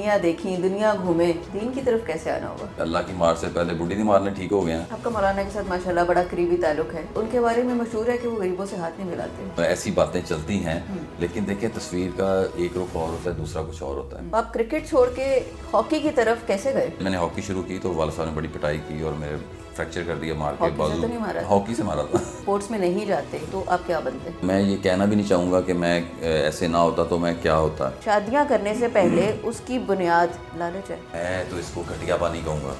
دنیا دیکھی, دنیا گھومے, دین کی طرف کیسے آنا ہوگا؟ اللہ کی مار سے پہلے بڈھی دی مارنے ٹھیک ہو گئے ہیں. آپ کا مولانا کے ساتھ ماشاءاللہ بڑا قریبی تعلق ہے, ان کے بارے میں مشہور ہے کہ وہ غریبوں سے ہاتھ نہیں ملاتے. ایسی باتیں چلتی ہیں, لیکن دیکھیں تصویر کا ایک رخ اور ہوتا ہے, دوسرا کچھ اور ہوتا ہے. آپ کرکٹ چھوڑ کے ہاکی کی طرف کیسے گئے؟ میں نے ہاکی شروع کی تو والد صاحب نے بڑی پٹائی کی اور میرے فریکچر کر دیا مار کے. ہاکی سے تو نہیں مارا تھا؟ ہاکی سے مارا تھا. اسپورٹس میں نہیں جاتے تو آپ کیا بنتے؟ میں یہ کہنا بھی نہیں چاہوں گا کہ میں ایسے نہ ہوتا تو میں کیا ہوتا. شادیاں کرنے سے پہلے اس کی بنیاد لالچ ہے. میں تو اس کو گھٹیا پانی کہوں گا.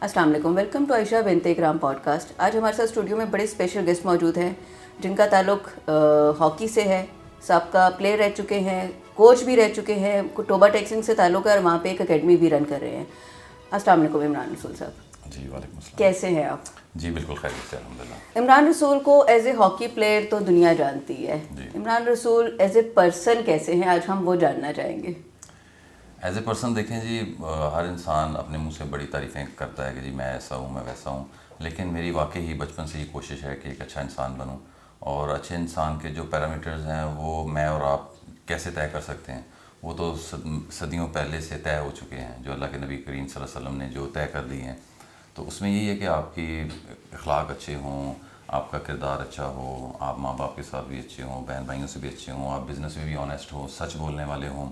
السلام علیکم, ویلکم ٹو عائشہ بنت اکرام پوڈ کاسٹ. آج ہمارے ساتھ اسٹوڈیو میں بڑے اسپیشل گیسٹ موجود ہیں جن کا تعلق ہاکی سے ہے. سابقہ پلیئر رہ چکے ہیں, کوچ بھی رہ چکے ہیں, ٹوبا ٹیکسنگ سے تعلق ہے اور وہاں پہ ایک اکیڈمی بھی رن کر رہے ہیں. السلام علیکم عمران رسول صاحب. جی وعلیکم السلام. کیسے ہیں آپ؟ جی بالکل خیریت سے الحمدللہ. عمران رسول کو ایز اے ہاکی پلیئر تو دنیا جانتی ہے, عمران رسول ایز اے پرسن کیسے ہیں, آج ہم وہ جاننا چاہیں گے. ایز اے پرسن دیکھیں جی, ہر انسان اپنے منہ سے بڑی تعریفیں کرتا ہے کہ جی میں ایسا ہوں, میں ویسا ہوں, لیکن میری واقعی ہی بچپن سے یہ کوشش ہے کہ ایک اچھا انسان بنوں. اور اچھے انسان کے جو پیرامیٹرز ہیں وہ میں اور آپ کیسے طے کر سکتے ہیں, وہ تو صدیوں پہلے سے طے ہو چکے ہیں, جو اللہ کے نبی کریم صلی اللہ علیہ وسلم نے جو طے کر دی ہیں. تو اس میں یہی ہے کہ آپ کی اخلاق اچھے ہوں, آپ کا کردار اچھا ہو, آپ ماں باپ کے ساتھ بھی اچھے ہوں, بہن بھائیوں سے بھی اچھے ہوں, آپ بزنس میں بھی آنیسٹ ہوں, سچ بولنے والے ہوں.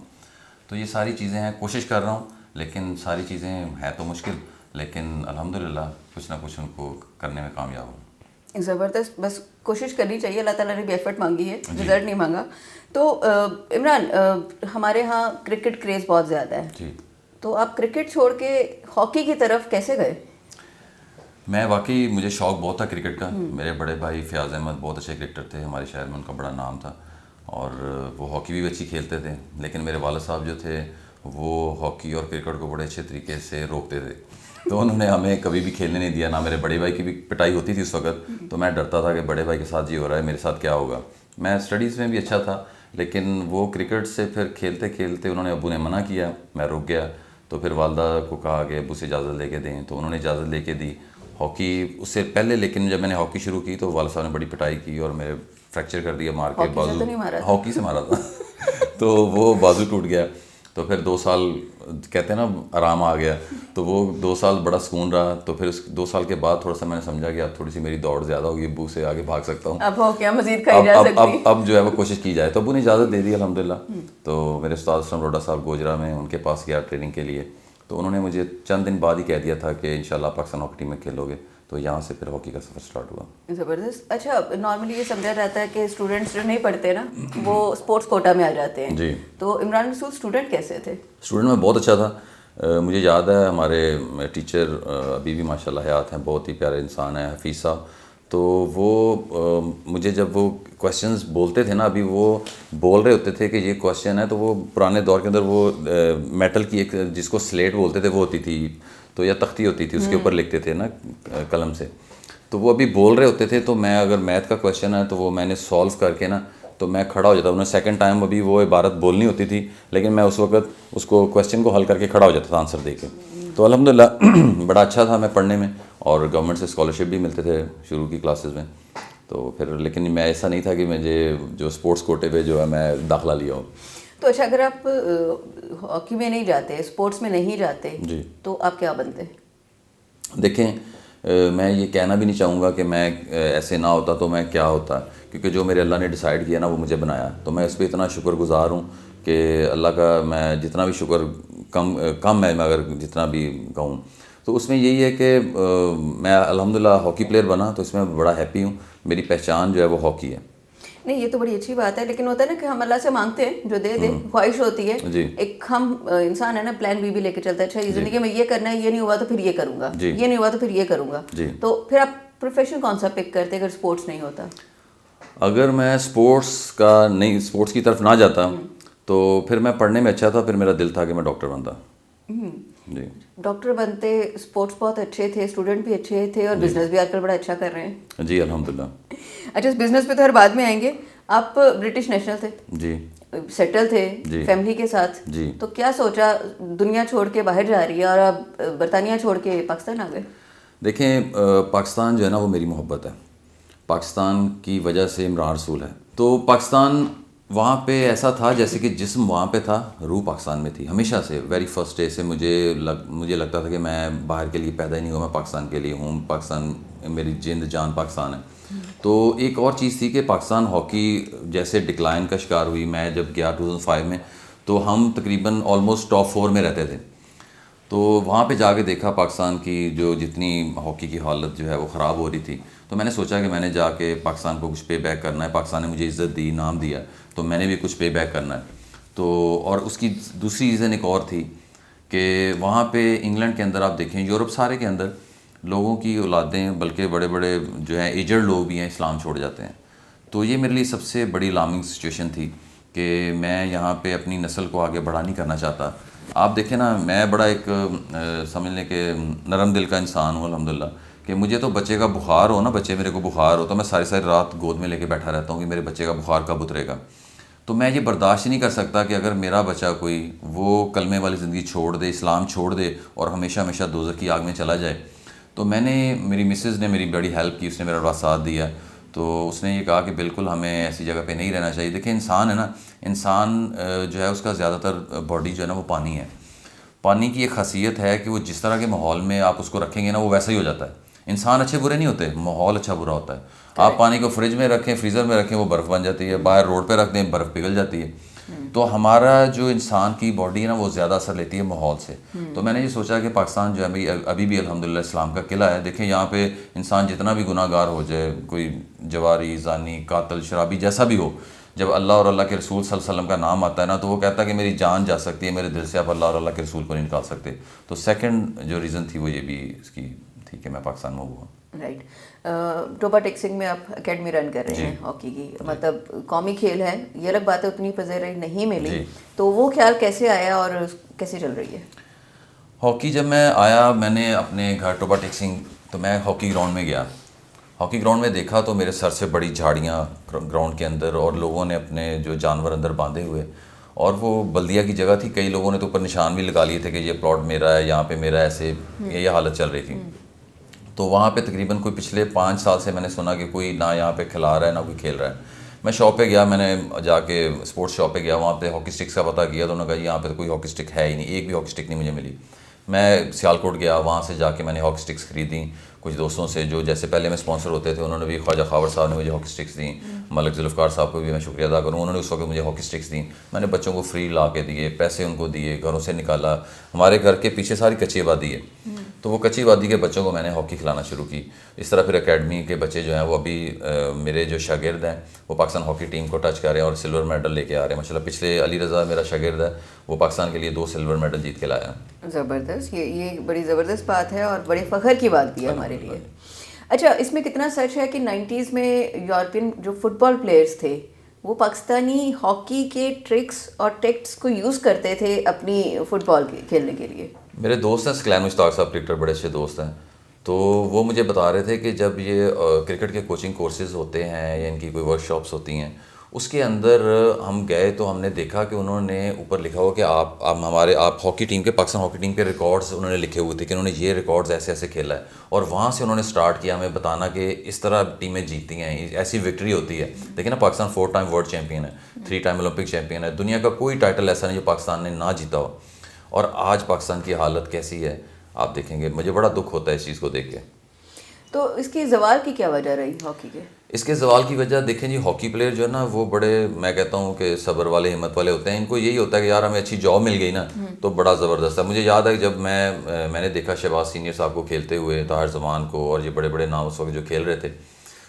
تو یہ ساری چیزیں ہیں, کوشش کر رہا ہوں, لیکن ساری چیزیں ہیں تو مشکل, لیکن الحمدللہ کچھ نہ کچھ ان کو کرنے میں کامیاب ہوں. زبردست, بس کوشش کرنی چاہیے, اللہ تعالیٰ نے بھی ایفرٹ مانگی ہے, رزلٹ نہیں مانگا. تو عمران, ہمارے ہاں کرکٹ کریز بہت زیادہ ہے, جی, تو آپ کرکٹ چھوڑ کے ہاکی کی طرف کیسے گئے؟ میں واقعی مجھے شوق بہت تھا کرکٹ کا. میرے بڑے بھائی فیاض احمد بہت اچھے کرکٹر تھے, ہمارے شہر میں ان کا بڑا نام تھا, اور وہ ہاکی بھی اچھی کھیلتے تھے. لیکن میرے والد صاحب جو تھے وہ ہاکی اور کرکٹ کو بڑے اچھے طریقے سے روکتے تھے, تو انہوں نے ہمیں کبھی بھی کھیلنے نہیں دیا. نہ میرے بڑے بھائی کی بھی پٹائی ہوتی تھی اس وقت, تو میں ڈرتا تھا کہ بڑے بھائی کے ساتھ یہ ہو رہا ہے, میرے ساتھ کیا ہوگا. میں اسٹڈیز میں بھی اچھا تھا, لیکن وہ کرکٹ سے پھر کھیلتے کھیلتے انہوں نے ابو نے منع کیا, میں رک گیا. تو پھر والدہ کو کہا کہ ابو سے اجازت لے کے دیں, تو انہوں نے اجازت لے کے دی. ہاکی اس سے پہلے, لیکن جب میں نے ہاکی شروع کی تو والد صاحب نے بڑی پٹائی کی اور میرے فریکچر کر دیا مار کے. بازو ہاکی سے مارا تھا تو وہ بازو ٹوٹ گیا. تو پھر 2 سال کہتے ہیں نا آرام آ گیا, تو وہ 2 سال بڑا سکون رہا. تو پھر اس 2 سال کے بعد تھوڑا سا میں نے سمجھا کہ اب تھوڑی سی میری دوڑ زیادہ ہوگی, ابو سے آگے بھاگ سکتا ہوں, اب ہو کیا مزید کھائی جا سکتی. اب جو ہے وہ کوشش کی جائے. تو ابو نے اجازت دے دی الحمدللہ. تو میرے استاد اسلم روڈا صاحب گوجرا میں, ان کے پاس گیا ٹریننگ کے لیے, تو انہوں نے مجھے چند دن بعد ہی کہہ دیا تھا کہ انشاءاللہ پاکستان ہاکی ٹیم میں کھیلو گے. تو یہاں سے پھر ہاکی کا سفر سٹارٹ ہوا. زبردست. اچھا, نارملی یہ سمجھا جاتا ہے کہ اسٹوڈنٹس جو نہیں پڑھتے نا وہ اسپورٹس کوٹا میں آ جاتے ہیں. جی, تو عمران رسول اسٹوڈنٹ کیسے تھے؟ اسٹوڈنٹ میں بہت اچھا تھا. مجھے یاد ہے ہمارے ٹیچر ابھی بھی ماشاءاللہ حیات ہیں, بہت ہی پیارے انسان ہیں, حفیظ صاحب. تو وہ مجھے جب وہ کویشچنز بولتے تھے نا, ابھی وہ بول رہے ہوتے تھے کہ یہ کویشچن ہے, تو وہ پرانے دور کے اندر وہ میٹل کی ایک جس کو سلیٹ بولتے تھے وہ ہوتی تھی, تو یا تختی ہوتی تھی, اس کے اوپر لکھتے تھے نا قلم سے. تو وہ ابھی بول رہے ہوتے تھے, تو میں اگر میتھ کا کویشچن ہے تو وہ میں نے سولو کر کے نا, تو میں کھڑا ہو جاتا. انہیں سیکنڈ ٹائم ابھی وہ عبارت بولنی ہوتی تھی, لیکن میں اس وقت اس کو کویشچن کو حل کر کے کھڑا ہو جاتا تھا آنسر دے کے. تو الحمدللہ بڑا اچھا تھا میں پڑھنے میں, اور گورنمنٹ سے اسکالرشپ بھی ملتے تھے شروع کی کلاسز میں. تو پھر لیکن میں ایسا نہیں تھا کہ مجھے جو اسپورٹس کوٹے پہ جو ہے میں داخلہ لیا ہوں. تو اچھا, اگر آپ ہاکی میں نہیں جاتے, اسپورٹس میں نہیں جاتے, جی, تو آپ کیا بنتے؟ دیکھیں میں یہ کہنا بھی نہیں چاہوں گا کہ میں ایسے نہ ہوتا تو میں کیا ہوتا, کیونکہ جو میرے اللہ نے ڈیسائیڈ کیا نا وہ مجھے بنایا. تو میں اس پہ اتنا شکر گزار ہوں کہ اللہ کا میں جتنا بھی شکر کم ہے, میں اگر جتنا بھی کہوں, تو اس میں یہی ہے کہ میں الحمدللہ ہاکی پلیئر بنا, تو اس میں بڑا ہیپی ہوں. میری پہچان جو ہے وہ ہاکی ہے. نہیں, یہ تو بڑی اچھی بات ہے, لیکن ہوتا ہے نا کہ ہم اللہ سے مانگتے ہیں جو دے دے, خواہش ہوتی ہے. جی, ایک ہم انسان ہے نا, پلان بھی لے کے چلتا ہے. اچھا یہ زندگی میں یہ کرنا ہے, یہ نہیں ہوا تو پھر یہ کروں گا, یہ نہیں ہوا تو پھر یہ کروں گا. تو پھر آپ پروفیشن کون سا پک کرتے اگر اسپورٹس نہیں ہوتا؟ اگر میں اسپورٹس کی طرف نہ جاتا تو پھر میں پڑھنے میں اچھا تھا. پھر میرا دل تھا کہ میں ڈاکٹر بنتا. جی, ڈاکٹر بنتے, اسپورٹس بہت اچھے تھے, اسٹوڈنٹ بھی اچھے تھے, اور بزنس بھی آج کل بڑا اچھا کر رہے ہیں. جی الحمدللہ. اچھا, بزنس پہ تو ہر بعد میں آئیں گے. آپ برٹش نیشنل تھے, جی, سیٹل تھے فیملی کے ساتھ, جی, تو کیا سوچا دنیا چھوڑ کے باہر جا رہی ہے اور آپ برطانیہ چھوڑ کے پاکستان آ گئے؟ دیکھیں پاکستان جو ہے نا وہ میری محبت ہے. پاکستان کی وجہ سے عمران رسول ہے. تو پاکستان وہاں پہ ایسا تھا جیسے کہ جسم وہاں پہ تھا، روح پاکستان میں تھی ہمیشہ سے. ویری فرسٹ ڈے سے مجھے لگتا تھا کہ میں باہر کے لیے پیدا ہی نہیں ہوا، میں پاکستان کے لیے ہوں. پاکستان میری جند جان پاکستان ہے. تو ایک اور چیز تھی کہ پاکستان ہاکی جیسے ڈکلائن کا شکار ہوئی. میں جب گیا 2005 میں تو ہم تقریباً آلموسٹ ٹاپ 4 میں رہتے تھے. تو وہاں پہ جا کے دیکھا پاکستان کی جو جتنی ہاکی کی حالت جو ہے وہ خراب ہو رہی تھی. تو میں نے سوچا کہ میں نے جا کے پاکستان کو کچھ پے بیک کرنا ہے. پاکستان نے مجھے عزت دی، نام دیا، تو میں نے بھی کچھ پے بیک کرنا ہے. تو اور اس کی دوسری ریزن ایک اور تھی کہ وہاں پہ انگلینڈ کے اندر آپ دیکھیں، یورپ سارے کے اندر لوگوں کی اولادیں، بلکہ بڑے بڑے جو ہیں ایجڈ لوگ بھی ہیں، اسلام چھوڑ جاتے ہیں. تو یہ میرے لیے سب سے بڑی الارمنگ سچویشن تھی کہ میں یہاں پہ اپنی نسل کو آگے بڑھا نہیں کرنا چاہتا. آپ دیکھیں نا، میں بڑا ایک سمجھ لیں کہ نرم دل کا انسان ہوں الحمدللہ، کہ مجھے تو بچے کا بخار ہو نا، بچے میرے کو بخار ہو تو میں ساری ساری رات گود میں لے کے بیٹھا رہتا ہوں کہ میرے بچے کا بخار کب اترے گا. تو میں یہ برداشت نہیں کر سکتا کہ اگر میرا بچہ کوئی وہ کلمے والی زندگی چھوڑ دے، اسلام چھوڑ دے اور ہمیشہ ہمیشہ دوزخ کی آگ میں چلا جائے. تو میری مسز نے میری بڑی ہیلپ کی، اس نے میرا بڑا ساتھ دیا. تو اس نے یہ کہا کہ بالکل ہمیں ایسی جگہ پہ نہیں رہنا چاہیے. دیکھیں انسان ہے نا، انسان جو ہے اس کا زیادہ تر باڈی جو ہے نا وہ پانی ہے. پانی کی ایک خاصیت ہے کہ وہ جس طرح کے ماحول میں آپ اس کو رکھیں گے نا وہ ویسا ہی ہو جاتا ہے. انسان اچھے برے نہیں ہوتے، ماحول اچھا برا ہوتا ہے. آپ پانی کو فریج میں رکھیں، فریزر میں رکھیں، وہ برف بن جاتی ہے. باہر روڈ پہ رکھ دیں، برف پگھل جاتی ہے. تو ہمارا جو انسان کی باڈی ہے نا وہ زیادہ اثر لیتی ہے ماحول سے. تو میں نے یہ سوچا کہ پاکستان جو ہے ابھی بھی الحمدللہ اسلام کا قلعہ ہے. دیکھیں یہاں پہ انسان جتنا بھی گناہ گار ہو جائے، کوئی جواری، زانی، قاتل، شرابی جیسا بھی ہو، جب اللہ اور اللہ کے رسول صلی اللہ علیہ وسلم کا نام آتا ہے نا تو وہ کہتا ہے کہ میری جان جا سکتی ہے میرے دل سے، آپ اللہ اور اللہ کے رسول کو نہیں نکال سکتے. تو سیکنڈ جو ریزن تھی وہ یہ بھی اس کی تھی کہ میں پاکستان میں ہوا. رائٹ. ٹوبا ٹیکسنگ میں آپ اکیڈمی رن کر رہے ہیں ہاکی کی، مطلب قومی کھیل ہے، یہ الگ بات ہے اتنی پذیرائی نہیں ملی. تو وہ خیال کیسے آیا اور کیسے چل رہی ہے ہاکی؟ جب میں آیا، میں نے اپنے گھر ٹوبا ٹیکسنگ، تو میں ہاکی گراؤنڈ میں گیا. ہاکی گراؤنڈ میں دیکھا تو میرے سر سے بڑی جھاڑیاں گراؤنڈ کے اندر، اور لوگوں نے اپنے جو جانور اندر باندھے ہوئے، اور وہ بلدیہ کی جگہ تھی. کئی لوگوں نے تو اوپر نشان بھی لگا لیے تھے کہ یہ پلاٹ میرا ہے، یہاں پہ میرا، ایسے یہ حالت چل رہی تھی. تو وہاں پہ تقریباً کوئی پچھلے 5 سال سے میں نے سنا کہ کوئی نہ یہاں پہ کھلا رہا ہے نہ کوئی کھیل رہا ہے. میں شاپ پہ گیا، میں نے جا کے اسپورٹس شاپ پہ گیا، وہاں پہ ہاکی اسٹکس کا پتہ کیا تو انہوں نے کہا یہاں پہ کوئی ہاکی اسٹک ہے ہی نہیں، ایک بھی ہاکی اسٹک نہیں مجھے ملی. میں سیالکوٹ گیا، وہاں سے جا کے میں نے ہاکی اسٹکس خریدیں کچھ دوستوں سے جو جیسے پہلے میں اسپانسر ہوتے تھے. انہوں نے بھی، خواجہ خاور صاحب نے مجھے ہاکی اسٹکس دیں، ملک ذوالفقار صاحب کو بھی میں شکریہ ادا کروں، انہوں نے اس وقت مجھے ہاکی اسٹکس دیں. میں نے بچوں کو فری لا کے دیے، پیسے ان کو دیے، گھروں سے نکالا. ہمارے گھر کے پیچھے ساری کچی آبادی ہے، تو وہ کچی وادی کے بچوں کو میں نے ہاکی کھلانا شروع کی. اس طرح پھر اکیڈمی کے بچے جو ہیں وہ ابھی میرے جو شاگرد ہیں وہ پاکستان ہاکی ٹیم کو ٹچ کر رہے ہیں اور سلور میڈل لے کے آ رہے ہیں. ماشاءاللہ پچھلے علی رضا میرا شاگرد ہے، وہ پاکستان کے لیے 2 سلور میڈل جیت کے لایا. زبردست. یہ بڑی زبردست بات ہے اور بڑے فخر کی بات بھی ہے ہمارے لیے. اچھا، اس میں کتنا سچ ہے کہ 90s میں یورپین جو فٹ بال پلیئرس تھے وہ پاکستانی ہاکی کے ٹرکس اور ٹیکٹس کو یوز کرتے تھے اپنی فٹ بال کھیلنے کے لیے؟ میرے دوست ہیں سکلین مشتاق صاحب، کرکٹر، بڑے اچھے دوست ہیں. تو وہ مجھے بتا رہے تھے کہ جب یہ کرکٹ کے کوچنگ کورسز ہوتے ہیں یا ان کی کوئی ورک شاپس ہوتی ہیں، اس کے اندر ہم گئے تو ہم نے دیکھا کہ انہوں نے اوپر لکھا ہوا کہ آپ ہاکی ٹیم کے، پاکستان ہاکی ٹیم کے ریکارڈز انہوں نے لکھے ہوئے تھے کہ انہوں نے یہ ریکارڈز ایسے ایسے کھیلا ہے. اور وہاں سے انہوں نے سٹارٹ کیا ہمیں بتانا کہ اس طرح ٹیمیں جیتتی ہیں، ایسی وکٹری ہوتی ہے. دیکھیں نا، پاکستان 4 ٹائم ورلڈ چیمپئن ہے، 3 ٹائم اولمپک چیمپئن ہے. دنیا کا کوئی ٹائٹل ایسا نہیں جو پاکستان نے نہ جیتا ہو. اور آج پاکستان کی حالت کیسی ہے آپ دیکھیں گے. مجھے بڑا دکھ ہوتا ہے اس چیز کو دیکھ کے. تو اس کی زوال کی کیا وجہ رہی ہاکی کے؟ اس کے زوال کی وجہ دیکھیں جی، ہاکی پلیئر جو ہے نا وہ بڑے، میں کہتا ہوں کہ صبر والے، ہمت والے ہوتے ہیں. ان کو یہی ہوتا ہے کہ یار ہمیں اچھی جاب مل گئی نا تو بڑا زبردست ہے. مجھے یاد ہے جب میں نے دیکھا شہباز سینئر صاحب کو کھیلتے ہوئے، طاہر زمان کو، اور یہ بڑے بڑے نام اس وقت جو کھیل رہے تھے،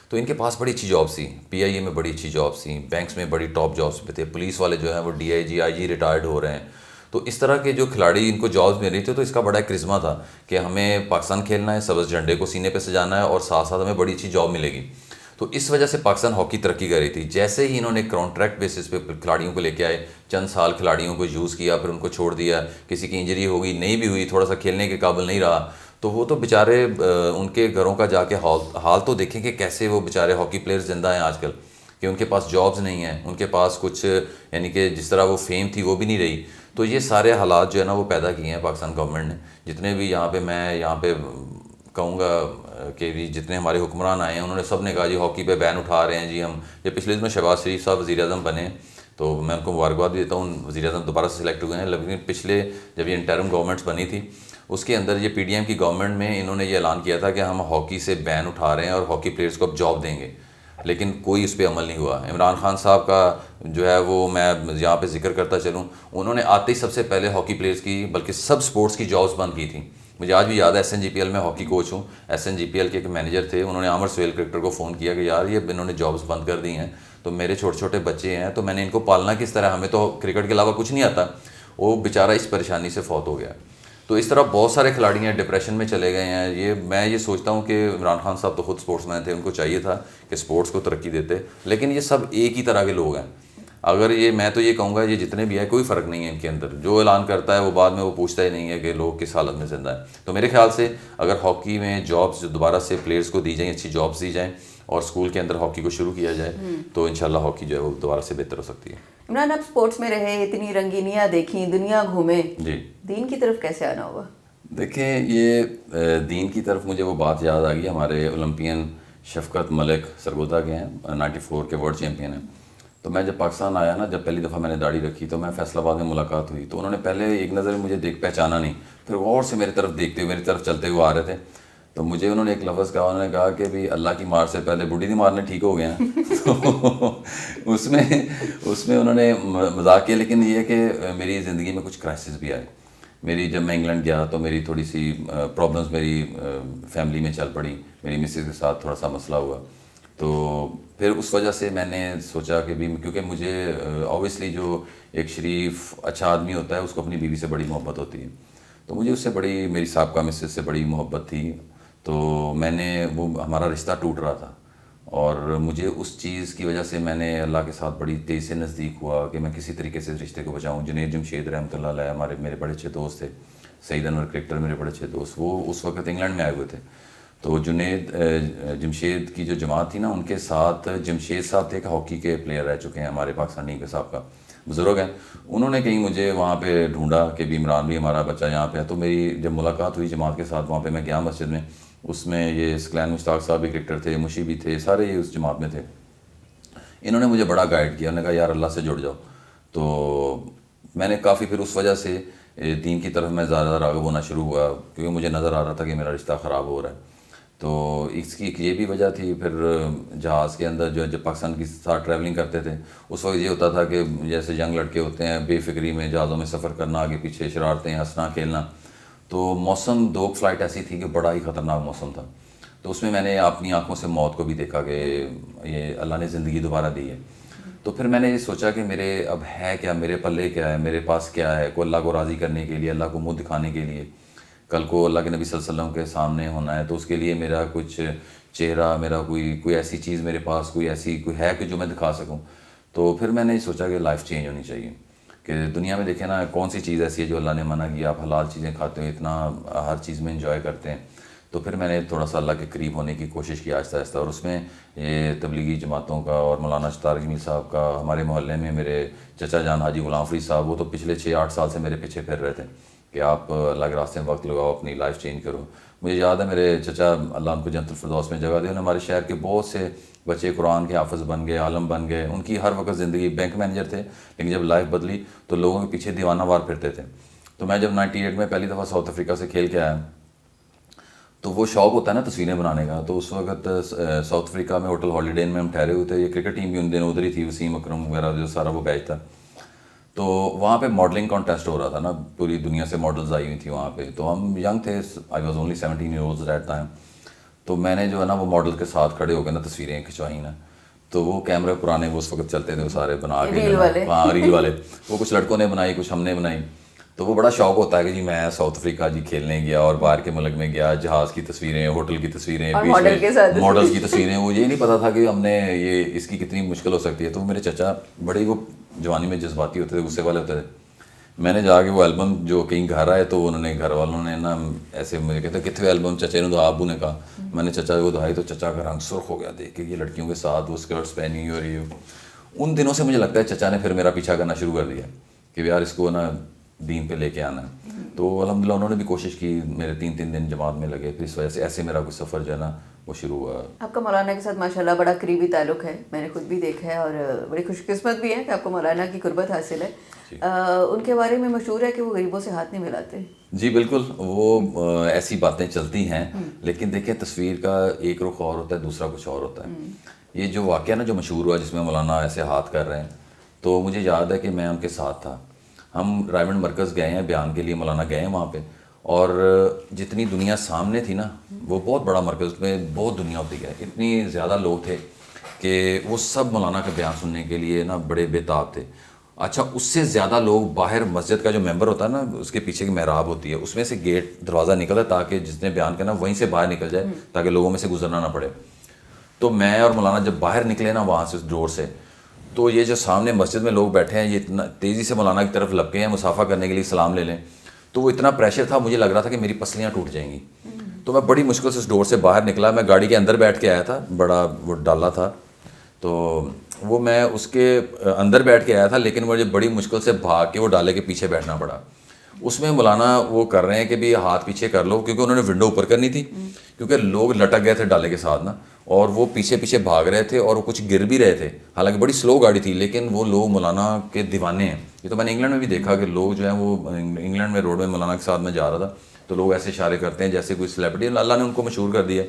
تو ان کے پاس بڑی اچھی جابس تھیں. پی آئی اے میں بڑی اچھی جابس تھیں، بینکس میں بڑی ٹاپ جابس پہ تھے. پولیس والے جو ہیں وہ D I G, I G retired ہو رہے ہیں. تو اس طرح کے جو کھلاڑی ان کو جابس مل رہی تھی، تو اس کا بڑا کرزمہ تھا کہ ہمیں پاکستان کھیلنا ہے، سبز جھنڈے کو سینے پہ سجانا ہے، اور ساتھ ساتھ ہمیں بڑی اچھی جاب ملے گی. تو اس وجہ سے پاکستان ہاکی ترقی کر رہی تھی. جیسے ہی انہوں نے کانٹریکٹ بیسس پہ کھلاڑیوں کو لے کے آئے، چند سال کھلاڑیوں کو یوز کیا، پھر ان کو چھوڑ دیا. کسی کی انجری ہو گئی، نہیں بھی ہوئی، تھوڑا سا کھیلنے کے قابل نہیں رہا، تو وہ تو بیچارے ان کے گھروں کا جا کے حال تو دیکھیں کہ کیسے وہ بیچارے ہاکی پلیئر زندہ ہیں آج کل، کہ ان کے پاس جابز نہیں ہیں، ان کے پاس کچھ، یعنی کہ جس طرح وہ فیم تھی وہ بھی نہیں رہی. تو یہ سارے حالات جو ہے نا وہ پیدا کیے ہیں پاکستان گورنمنٹ نے. جتنے بھی یہاں پہ کہوں گا کہ بھی جتنے ہمارے حکمران آئے ہیں، انہوں نے سب نے کہا جی ہاکی پہ بین اٹھا رہے ہیں جی ہم. جب پچھلے دن میں شہباز شریف صاحب وزیر اعظم بنے تو میں ان کو مبارکباد بھی دیتا ہوں, وزیر اعظم دوبارہ سے سلیکٹ ہوئے ہیں. لیکن پچھلے جب یہ انٹرم گورنمنٹس بنی تھی اس کے اندر یہ پی ڈی ایم کی گورنمنٹ میں انہوں نے یہ اعلان کیا تھا کہ ہم ہاکی سے بین اٹھا رہے ہیں اور ہاکی پلیئرس کو اب جاب دیں گے, لیکن کوئی اس پہ عمل نہیں ہوا. عمران خان صاحب کا جو ہے وہ میں یہاں پہ ذکر کرتا چلوں, انہوں نے آتے ہی سب سے پہلے ہاکی پلیئرس کی بلکہ سب سپورٹس کی جابس بند کی تھیں. مجھے آج بھی یاد ہے, S N G P L میں ہاکی کوچ ہوں, S N G P L کے ایک مینیجر تھے, انہوں نے عامر سہیل کرکٹر کو فون کیا کہ یار یہ انہوں نے جابس بند کر دی ہیں, تو میرے چھوٹے چھوٹے بچے ہیں تو میں نے ان کو پالنا کس طرح, ہمیں تو کرکٹ کے علاوہ کچھ نہیں آتا. وہ بیچارہ اس پریشانی سے فوت ہو گیا. تو اس طرح بہت سارے کھلاڑی ہیں ڈپریشن میں چلے گئے ہیں. میں یہ سوچتا ہوں کہ عمران خان صاحب تو خود سپورٹس مین تھے, ان کو چاہیے تھا کہ سپورٹس کو ترقی دیتے, لیکن یہ سب ایک ہی طرح کے لوگ ہیں. اگر میں تو یہ کہوں گا یہ جتنے بھی ہیں کوئی فرق نہیں ہے ان کے اندر, جو اعلان کرتا ہے وہ بعد میں وہ پوچھتا ہی نہیں ہے کہ لوگ کس حالت میں زندہ ہیں. تو میرے خیال سے اگر ہاکی میں جابس دوبارہ سے پلیئرس کو دی جائیں, اچھی جابس دی جائیں اور اسکول کے اندر ہاکی کو شروع کیا جائے تو انشاءاللہ ہاکی جو ہے وہ دوبارہ سے بہتر ہو سکتی ہے. عمران, آپ اسپورٹس میں رہے, اتنی رنگینیاں دیکھیں, دنیا گھومے, جی دین کی طرف کیسے آنا ہوا؟ دیکھیں یہ دین کی طرف مجھے وہ بات یاد آ گئی, ہمارے اولمپئن شفقت ملک سرگودا کے ہیں, 94 کے ورلڈ چیمپئن ہیں. تو میں جب پاکستان آیا نا, جب پہلی دفعہ میں نے داڑھی رکھی تو میں فیصل آباد میں ملاقات ہوئی, تو انہوں نے پہلے ایک نظر مجھے پہچانا نہیں, پھر غور سے میری طرف دیکھتے ہوئے میری طرف چلتے ہوئے آ رہے تھے. تو مجھے انہوں نے ایک لفظ کہا, انہوں نے کہا کہ بھی اللہ کی مار سے پہلے بڈھی دی مارنے ٹھیک ہو گئے ہیں. تو اس میں انہوں نے مذاق کیا, لیکن یہ ہے کہ میری زندگی میں کچھ کرائسس بھی آئے. جب میں انگلینڈ گیا تو میری تھوڑی سی پرابلمس میری فیملی میں چل پڑی, میری مسز کے ساتھ تھوڑا سا مسئلہ ہوا. تو پھر اس وجہ سے میں نے سوچا کہ بھی کیونکہ مجھے اوبیسلی جو ایک شریف اچھا آدمی ہوتا ہے اس کو اپنی بیوی سے بڑی محبت ہوتی ہے, تو مجھے اس سے بڑی, میری سابقہ مسز سے بڑی محبت تھی. تو میں نے ہمارا رشتہ ٹوٹ رہا تھا اور مجھے اس چیز کی وجہ سے میں نے اللہ کے ساتھ بڑی تیزی سے نزدیک ہوا کہ میں کسی طریقے سے اس رشتے کو بچاؤں. جنید جمشید رحمۃ اللہ علیہ میرے بڑے اچھے دوست تھے, سعید انور کرکٹر میرے بڑے اچھے دوست, وہ اس وقت انگلینڈ میں آئے ہوئے تھے. تو جنید جمشید کی جو جماعت تھی نا, ان کے ساتھ جمشید صاحب تھے کہ ہاکی کے پلیئر رہ چکے ہیں, ہمارے پاکستانی کے صاحب کا بزرگ ہیں. انہوں نے کہیں مجھے وہاں پہ ڈھونڈا کہ بھی عمران بھی ہمارا بچہ یہاں پہ ہے. تو میری جب ملاقات ہوئی جماعت کے ساتھ وہاں پہ میں گیا مسجد میں, اس میں یہ اسکلین مشتاق صاحب بھی کرکٹر تھے, مشی بھی تھے, سارے یہ اس جماعت میں تھے. انہوں نے مجھے بڑا گائیڈ کیا, انہوں نے کہا یار اللہ سے جڑ جاؤ. تو میں نے کافی پھر اس وجہ سے دین کی طرف میں زیادہ راغب ہونا شروع ہوا, کیونکہ مجھے نظر آ رہا تھا کہ میرا رشتہ خراب ہو رہا ہے. تو اس کی ایک یہ بھی وجہ تھی. پھر جہاز کے اندر جو جب پاکستان کی ساتھ ٹریولنگ کرتے تھے اس وقت یہ ہوتا تھا کہ جیسے ینگ لڑکے ہوتے ہیں بے فکری میں جہازوں میں سفر کرنا, آگے پیچھے شرارتیں, ہنسنا کھیلنا. تو موسم 2 فلائٹ ایسی تھی کہ بڑا ہی خطرناک موسم تھا. تو اس میں نے اپنی آنکھوں سے موت کو بھی دیکھا کہ یہ اللہ نے زندگی دوبارہ دی ہے. تو پھر میں نے یہ سوچا کہ میرے اب ہے کیا, میرے پلے کیا ہے, میرے پاس کیا ہے, کو اللہ کو راضی کرنے کے لیے, اللہ کو منہ دکھانے کے لیے, کل کو اللہ کے نبی صلی اللہ علیہ وسلم کے سامنے ہونا ہے, تو اس کے لیے میرا کچھ چہرہ, میرا کوئی ایسی چیز میرے پاس کوئی ہے کہ جو میں دکھا سکوں. تو پھر میں نے سوچا کہ لائف چینج ہونی چاہیے, کہ دنیا میں دیکھیں نا کون سی چیز ایسی ہے جو اللہ نے منع کیا. آپ حلال چیزیں کھاتے ہو, اتنا ہر چیز میں انجوائے کرتے ہیں. تو پھر میں نے تھوڑا سا اللہ کے قریب ہونے کی کوشش کی آہستہ آہستہ, اور اس میں یہ تبلیغی جماعتوں کا اور مولانا طارق جمیل صاحب کا, ہمارے محلے میں میرے چچا جان حاجی غلام فرید صاحب, وہ تو پچھلے 6-8 سال سے میرے پیچھے پھر رہے تھے کہ آپ اللہ کے راستے میں وقت لگاؤ, اپنی لائف چینج کرو. مجھے یاد ہے میرے چچا اللہ ان کو جنت الفردوس میں جگہ دے, ہمارے شہر کے بہت سے بچے قرآن کے حافظ بن گئے, عالم بن گئے. ان کی ہر وقت زندگی, بینک مینیجر تھے لیکن جب لائف بدلی تو لوگوں کے پیچھے دیوانہ وار پھرتے تھے. تو میں جب 98 میں پہلی دفعہ ساؤتھ افریقہ سے کھیل کے آیا تو وہ شوق ہوتا ہے نا تصویریں بنانے کا. تو اس وقت ساؤتھ افریقہ میں ہوٹل ہالیڈے میں ہم ٹھہرے ہوئے تھے. یہ کرکٹ ٹیم بھی ان دنوں ادھر ہی تھی, وسیم اکرم وغیرہ جو سارا وہ بیچ تھا. تو وہاں پہ ماڈلنگ کانٹیسٹ ہو رہا تھا نا, پوری دنیا سے ماڈلز آئی ہوئی تھی وہاں پہ. تو ہم ینگ تھے, I was only 17 year at time. تو میں نے جو ہے نا وہ ماڈل کے ساتھ کھڑے ہو کے نا تصویریں کھنچوائی نا. تو وہ کیمرے پرانے وہ اس وقت چلتے تھے, وہ سارے بنا کے ریل والے, وہ کچھ لڑکوں نے بنائی, کچھ ہم نے بنائی. تو وہ بڑا شوق ہوتا ہے کہ جی میں ساؤتھ افریقہ جی کھیلنے گیا اور باہر کے ملک میں گیا, جہاز کی تصویریں, ہوٹل کی تصویریں, ماڈلز کی تصویریں. وہ یہ نہیں پتا تھا کہ ہم نے یہ اس کی کتنی مشکل ہو سکتی ہے. تو میرے چچا بڑے وہ جوانی میں جذباتی ہوتے تھے, غصے والے ہوتے تھے. میں نے جا کے وہ البم جو کہیں گھر آئے تو انہوں نے گھر والوں نے نا ایسے مجھے کہتے کتنے البم, چچے نے تو ابو نے کہا. میں نے چچا کو دہائی تو چچا کا رنگ سرخ ہو گیا دیکھ کے, یہ لڑکیوں کے ساتھ وہ اسکرٹس پہنی ہوئی. اور یہ ان دنوں سے مجھے لگتا ہے چچا نے پھر میرا پیچھا کرنا شروع کر دیا کہ یار اس کو نا دین پہ لے کے آنا ہے. تو الحمدللہ انہوں نے بھی کوشش کی, میرے 3 دن جماعت میں لگے, پھر اس وجہ سے ایسے میرا کوئی سفر جو ہے نا وہ شروع ہوا. آپ کا مولانا کے ساتھ ماشاءاللہ بڑا قریبی تعلق ہے, میں نے خود بھی دیکھا ہے, اور بڑی خوش قسمت بھی ہے کہ آپ کو مولانا کی قربت حاصل ہے. ان کے بارے میں مشہور ہے کہ وہ غریبوں سے ہاتھ نہیں ملاتے. جی بالکل, وہ ایسی باتیں چلتی ہیں, لیکن دیکھیں تصویر کا ایک رخ اور ہوتا ہے, دوسرا کچھ اور ہوتا ہے. یہ جو واقعہ نا جو مشہور ہوا جس میں مولانا ایسے ہاتھ کر رہے ہیں, تو مجھے یاد ہے کہ میں ان کے ساتھ تھا. ہم رائمنڈ مرکز گئے ہیں بیان کے لیے, مولانا گئے ہیں وہاں پہ, اور جتنی دنیا سامنے تھی نا, وہ بہت بڑا مرکز, اس میں بہت دنیا ہوتی ہے, اتنی زیادہ لوگ تھے کہ وہ سب مولانا کا بیان سننے کے لیے نا بڑے بےتاب تھے. اچھا, اس سے زیادہ لوگ باہر مسجد کا جو ممبر ہوتا ہے نا, اس کے پیچھے کی محراب ہوتی ہے, اس میں سے گیٹ دروازہ نکلتا ہے تاکہ جس نے بیان کرنا وہیں سے باہر نکل جائے تاکہ لوگوں میں سے گزرنا نہ پڑے. تو میں اور مولانا جب باہر نکلے نا وہاں سے اس ڈور سے, تو یہ جو سامنے مسجد میں لوگ بیٹھے ہیں, یہ اتنا تیزی سے مولانا کی طرف لپکے ہیں مسافہ کرنے کے لیے, سلام لے لیں. تو وہ اتنا پریشر تھا, مجھے لگ رہا تھا کہ میری پسلیاں ٹوٹ جائیں گی. تو میں بڑی مشکل سے اس ڈور سے باہر نکلا, میں گاڑی کے اندر بیٹھ کے آیا تھا, بڑا وہ ڈالا تھا, تو وہ میں اس کے اندر بیٹھ کے آیا تھا, لیکن مجھے بڑی مشکل سے بھاگ کے وہ ڈالے کے پیچھے بیٹھنا پڑا. اس میں مولانا وہ کر رہے ہیں کہ بھی ہاتھ پیچھے کر لو, کیونکہ انہوں نے ونڈو اوپر کرنی تھی, کیونکہ لوگ لٹک گئے تھے ڈالے کے ساتھ نا, اور وہ پیچھے پیچھے بھاگ رہے تھے اور وہ کچھ گر بھی رہے تھے. حالانکہ بڑی سلو گاڑی تھی, لیکن وہ لوگ مولانا کے دیوانے ہیں. یہ تو میں نے انگلینڈ میں بھی دیکھا کہ لوگ جو ہیں وہ انگلینڈ میں روڈ میں مولانا کے ساتھ میں جا رہا تھا, تو لوگ ایسے اشارے کرتے ہیں جیسے کوئی سیلیبریٹی, اللہ نے ان کو مشہور کر دیا.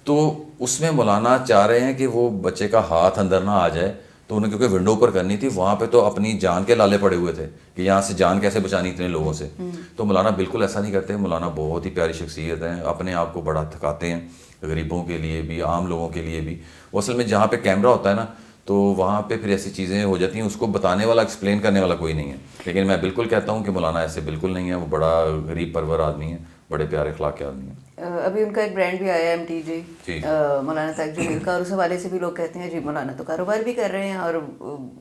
تو اس میں مولانا چاہ رہے ہیں کہ وہ بچے کا ہاتھ اندر نہ آ جائے, تو انہیں کیونکہ ونڈو پر کرنی تھی, وہاں پہ تو اپنی جان کے لالے پڑے ہوئے تھے کہ یہاں سے جان کیسے بچانی اتنے لوگوں سے. تو مولانا بالکل ایسا نہیں کرتے, مولانا بہت ہی پیاری شخصیت ہیں, اپنے آپ کو بڑا تھکاتے ہیں, غریبوں کے لیے بھی عام لوگوں کے لیے بھی. وہ اصل میں جہاں پہ کیمرہ ہوتا ہے نا, تو وہاں پہ پھر ایسی چیزیں ہو جاتی ہیں, اس کو بتانے والا ایکسپلین کرنے والا کوئی نہیں ہے. لیکن میں بالکل کہتا ہوں کہ مولانا ایسے بالکل نہیں ہے, وہ بڑا غریب پرور آدمی ہے, بڑے پیارے اخلاق کے آدمی ہیں. ابھی ان کا ایک برانڈ بھی آیا ہے MTJ, مولانا طارق جمیل کا, اور اس حوالے سے بھی لوگ کہتے ہیں جی مولانا تو کاروبار بھی کر رہے ہیں, اور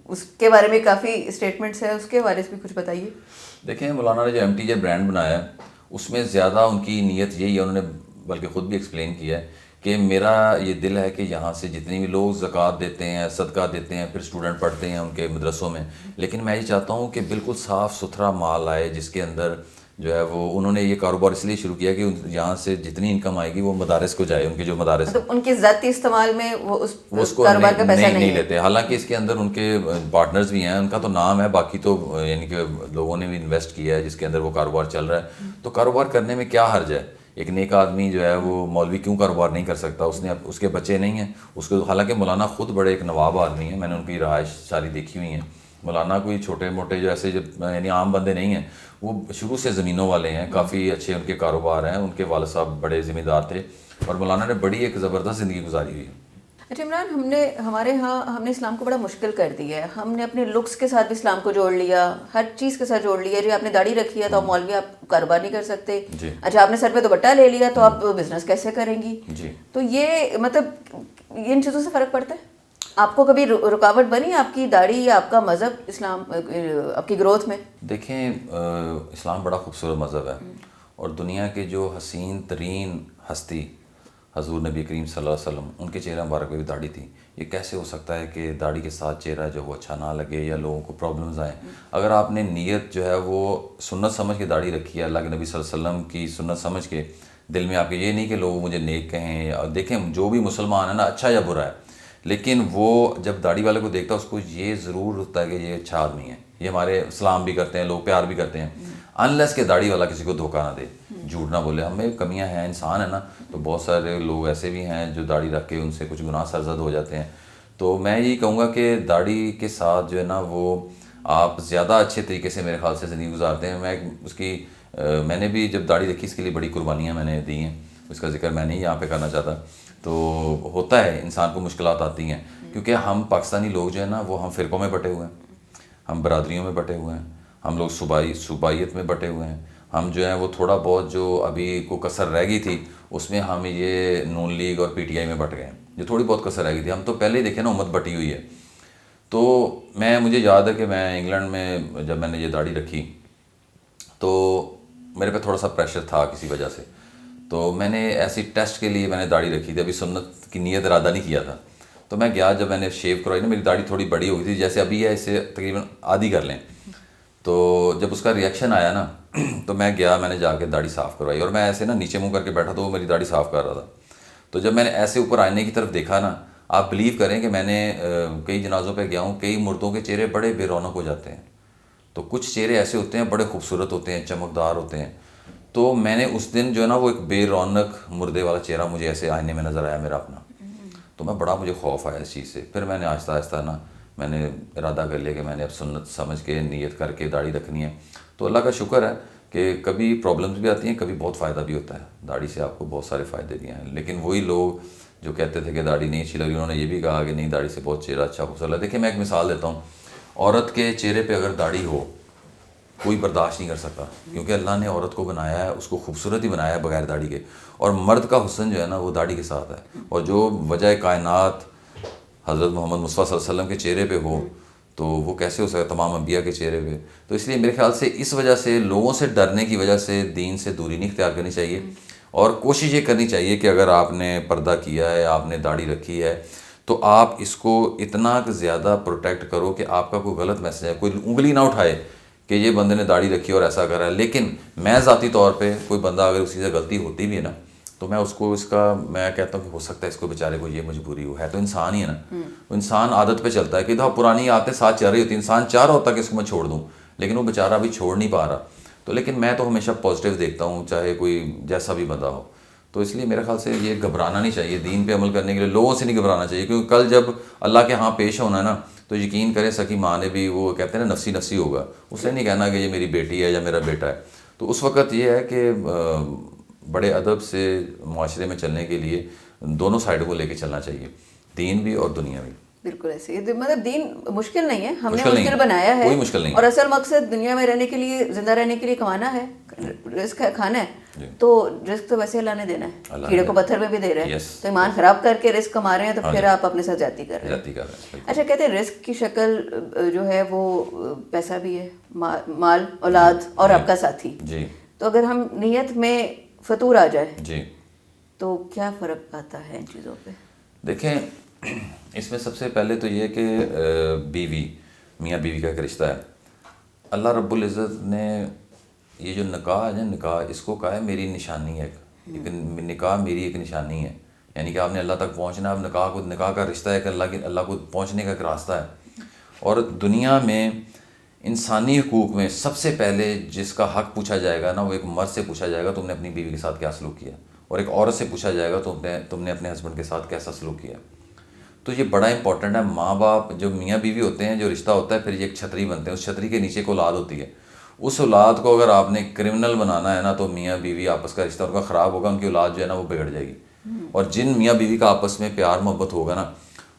اس کے بارے میں کافی اسٹیٹمنٹس ہیں, اس کے حوالے سے بھی کچھ بتائیے. دیکھیں, مولانا نے جو MTJ برانڈ بنایا ہے, اس میں زیادہ ان کی نیت یہی ہے, انہوں نے بلکہ خود بھی ایکسپلین کیا ہے کہ میرا یہ دل ہے کہ یہاں سے جتنی بھی لوگ زکوٰۃ دیتے ہیں, صدقہ دیتے ہیں, پھر اسٹوڈنٹ پڑھتے ہیں ان کے مدرسوں میں, لیکن میں یہ چاہتا ہوں کہ بالکل صاف ستھرا مال آئے, جس کے اندر جو ہے وہ انہوں نے یہ کاروبار اس لیے شروع کیا کہ یہاں سے جتنی انکم آئے گی وہ مدارس کو جائے, ان کے جو مدارس مطلب ان کے ذاتی استعمال میں وہ اس کو کاروبار کا پیسہ نہیں لیتے. حالانکہ اس کے اندر ان کے پارٹنرز بھی ہیں, ان کا تو نام ہے, باقی تو یعنی کہ لوگوں نے بھی انویسٹ کیا ہے جس کے اندر وہ کاروبار چل رہا ہے. تو کاروبار کرنے میں کیا حرج ہے, ایک نیک آدمی جو ہے وہ مولوی کیوں کاروبار نہیں کر سکتا, اس کے بچے نہیں ہیں اس کو. حالانکہ مولانا خود بڑے ایک نواب آدمی ہیں, میں نے ان کی رہائش ساری دیکھی ہوئی ہیں. مولانا کوئی چھوٹے موٹے جو ایسے یعنی عام بندے نہیں ہیں, وہ شروع سے زمینوں والے ہیں, کافی اچھے ان کے کاروبار ہیں, ان کے والد صاحب بڑے ذمہ دار تھے, اور مولانا نے بڑی ایک زبردست زندگی گزاری ہوئی ہے. اچھا عمران, ہمارے ہاں ہم نے اسلام کو بڑا مشکل کر دیا ہے, ہم نے اپنے لکس کے ساتھ بھی اسلام کو جوڑ لیا, ہر چیز کے ساتھ جوڑ لیا. جی آپ نے داڑھی رکھی ہے تو آپ مولوی, آپ کاروبار نہیں کر سکتے. اچھا آپ نے سر پہ دوپٹہ لے لیا تو آپ بزنس کیسے کریں گی. تو یہ مطلب ان چیزوں سے فرق پڑتا ہے. آپ کو کبھی رکاوٹ بنی آپ کی داڑھی یا آپ کا مذہب اسلام آپ کی گروتھ میں؟ دیکھیں, اسلام بڑا خوبصورت مذہب ہے, اور دنیا کے جو حسین ترین ہستی حضور نبی کریم صلی اللہ علیہ وسلم, ان کے چہرہ مبارک پہ بھی داڑھی تھی. یہ کیسے ہو سکتا ہے کہ داڑھی کے ساتھ چہرہ جو وہ اچھا نہ لگے یا لوگوں کو پرابلمز آئیں. اگر آپ نے نیت جو ہے وہ سنت سمجھ کے داڑھی رکھی ہے, اللہ کے نبی صلی اللہ علیہ وسلم کی سنت سمجھ کے, دل میں آپ کے یہ نہیں کہ لوگ مجھے نیک کہیں. اور دیکھیں, جو بھی مسلمان ہے نا, اچھا یا برا ہے, لیکن وہ جب داڑھی والے کو دیکھتا ہے اس کو یہ ضرور ہوتا ہے کہ یہ اچھا آدمی ہے, یہ ہمارے سلام بھی کرتے ہیں, لوگ پیار بھی کرتے ہیں, انلیس کہ داڑھی والا کسی کو دھوکہ نہ دے, جھوٹ نہ بولے. ہمیں کمیاں ہیں, انسان ہے نا, تو بہت سارے لوگ ایسے بھی ہیں جو داڑھی رکھ کے ان سے کچھ گناہ سرزد ہو جاتے ہیں. تو میں یہی کہوں گا کہ داڑھی کے ساتھ جو ہے نا وہ آپ زیادہ اچھے طریقے سے میرے خیال سے زندگی گزارتے ہیں. میں نے بھی جب داڑھی رکھی اس کے لیے بڑی قربانیاں میں نے دی ہیں, اس کا ذکر میں نہیں یہاں پہ کرنا چاہتا. تو ہوتا ہے انسان کو مشکلات آتی ہیں, کیونکہ ہم پاکستانی لوگ جو ہیں نا وہ ہم فرقوں میں بٹے ہوئے ہیں, ہم برادریوں میں بٹے ہوئے ہیں, ہم لوگ صوبائیت میں بٹے ہوئے ہیں. ہم جو ہیں وہ تھوڑا بہت جو ابھی کو کسر رہ گئی تھی اس میں ہم یہ نون لیگ اور PTI میں بٹ گئے ہیں, جو تھوڑی بہت کسر رہ گئی تھی. ہم تو پہلے ہی دیکھیں نا, امت بٹی ہوئی ہے. تو مجھے یاد ہے کہ میں انگلینڈ میں جب میں نے یہ داڑھی رکھی تو میرے پہ تھوڑا سا پریشر تھا کسی وجہ سے, تو میں نے ایسی ٹیسٹ کے لیے میں نے داڑھی رکھی تھی, ابھی سنت کی نیت ارادہ نہیں کیا تھا. تو میں گیا, جب میں نے شیو کروائی نا, میری داڑھی تھوڑی بڑی ہو گئی تھی, جیسے ابھی ہے اسے تقریباً آدھی کر لیں. تو جب اس کا ریئیکشن آیا نا تو میں گیا, میں نے جا کے داڑھی صاف کروائی, اور میں ایسے نا نیچے منہ کر کے بیٹھا تو وہ میری داڑھی صاف کر رہا تھا. تو جب میں نے ایسے اوپر آئینے کی طرف دیکھا نا, آپ بلیو کریں کہ میں نے کئی جنازوں پہ گیا ہوں, کئی مردوں کے چہرے بڑے بے رونق ہو جاتے ہیں, تو کچھ چہرے ایسے ہوتے ہیں بڑے خوبصورت ہوتے ہیں, چمکدار ہوتے ہیں. تو میں نے اس دن جو ہے نا وہ ایک بے رونق مردے والا چہرہ مجھے ایسے آئینے میں نظر آیا میرا اپنا, تو مجھے خوف آیا اس چیز سے. پھر میں نے آہستہ آہستہ نا میں نے ارادہ کر لیا کہ میں نے اب سنت سمجھ کے نیت کر کے داڑھی رکھنی ہے. تو اللہ کا شکر ہے کہ کبھی پرابلمس بھی آتی ہیں, کبھی بہت فائدہ بھی ہوتا ہے. داڑھی سے آپ کو بہت سارے فائدے بھی ہیں, لیکن وہی لوگ جو کہتے تھے کہ داڑھی نہیں اچھی لگ رہی, انہوں نے یہ بھی کہا کہ نہیں داڑھی سے بہت چہرہ اچھا خوبصورت ہے. دیکھیں میں ایک مثال دیتا ہوں, عورت کے چہرے پہ اگر داڑھی ہو کوئی برداشت نہیں کر سکتا, کیونکہ اللہ نے عورت کو بنایا ہے, اس کو خوبصورت ہی بنایا ہے بغیر داڑھی کے. اور مرد کا حسن جو ہے نا وہ داڑھی کے ساتھ ہے, اور جو وجہ کائنات حضرت محمد مصطفیٰ صلی اللہ علیہ وسلم کے چہرے پہ ہو تو وہ کیسے ہو سکتا ہے تمام انبیاء کے چہرے پہ. تو اس لیے میرے خیال سے اس وجہ سے لوگوں سے ڈرنے کی وجہ سے دین سے دوری نہیں اختیار کرنی چاہیے, اور کوشش یہ کرنی چاہیے کہ اگر آپ نے پردہ کیا ہے, آپ نے داڑھی رکھی ہے, تو آپ اس کو اتنا زیادہ پروٹیکٹ کرو کہ آپ کا کوئی غلط میسج ہے, کوئی انگلی نہ اٹھائے کہ یہ بندے نے داڑھی رکھی اور ایسا کرا ہے. لیکن میں ذاتی طور پہ کوئی بندہ اگر اسی سے غلطی ہوتی بھی ہے نا, تو میں اس کو میں کہتا ہوں کہ ہو سکتا ہے اس کو بیچارے کو یہ مجبوری ہو, ہے تو انسان ہی ہے نا, وہ انسان عادت پہ چلتا ہے کہ تو پرانی عادتیں ساتھ چل رہی ہوتی ہیں, انسان چاہ رہا ہوتا ہے کہ اس کو میں چھوڑ دوں, لیکن وہ بیچارہ ابھی چھوڑ نہیں پا رہا. تو لیکن میں تو ہمیشہ پازیٹیو دیکھتا ہوں, چاہے کوئی جیسا بھی بندہ ہو. تو اس لیے میرے خیال سے یہ گھبرانا نہیں چاہیے, دین پہ عمل کرنے کے لیے لوگوں سے نہیں گھبرانا چاہیے, کیونکہ کل جب اللہ کے ہاں پیش ہونا ہے نا, تو یقین کریں سکی ماں نے بھی, وہ کہتے ہیں نا نفسی نفسی ہوگا, اس نے نہیں کہنا کہ یہ میری بیٹی ہے یا میرا بیٹا ہے. تو اس وقت یہ ہے کہ بڑے ادب سے معاشرے میں چلنے کے لیے دونوں سائڈ کو لے کے چلنا چاہیے, دین بھی اور دنیا بھی. بالکل ایسے, مطلب دین مشکل نہیں ہے, ہم نے مشکل بنایا ہے, کوئی مشکل نہیں, اور اصل مقصد دنیا میں رہنے کے لیے, زندہ رہنے کے لیے کمانا ہے, رزق ہے, کھانا ہے. تو رزق تو ویسے اللہ نے دینا ہے, کیڑے کو پتھر میں بھی دے رہے ہیں, تو ایمان خراب کر کے رزق کما رہے ہیں, تو پھر آپ اپنے ساتھ جاتی کر رہے ہیں. اچھا, کہتے ہیں رزق کی شکل جو ہے وہ پیسہ بھی ہے, مال, اولاد اور آپ کا ساتھی. تو اگر ہم نیت میں فطور آ جائے تو کیا فرق آتا ہے ان چیزوں پہ؟ دیکھیں اس میں سب سے پہلے تو یہ کہ بیوی, میاں بیوی کا ایک رشتہ ہے. اللہ رب العزت نے یہ جو نکاح ہے نا, نکاح اس کو کہا ہے میری نشانی ہے, نکاح میری ایک نشانی ہے, یعنی کہ آپ نے اللہ تک پہنچنا ہے. اب نکاح کا رشتہ ہے کہ اللہ کو پہنچنے کا ایک راستہ ہے. اور دنیا میں انسانی حقوق میں سب سے پہلے جس کا حق پوچھا جائے گا نا, وہ ایک مرد سے پوچھا جائے گا تم نے اپنی بیوی کے ساتھ کیا سلوک کیا, اور ایک عورت سے پوچھا جائے گا تم نے اپنے ہسبینڈ کے ساتھ کیسا سلوک کیا. تو یہ بڑا امپورٹنٹ ہے. ماں باپ جو میاں بیوی ہوتے ہیں, جو رشتہ ہوتا ہے, پھر یہ ایک چھتری بنتے ہیں, اس چھتری کے نیچے ایک اولاد ہوتی ہے. اس اولاد کو اگر آپ نے کرمنل بنانا ہے نا, تو میاں بیوی آپس کا رشتہ ان کا خراب ہوگا, ان کی اولاد جو ہے نا وہ بگڑ جائے گی. اور جن میاں بیوی کا آپس میں پیار محبت ہوگا نا,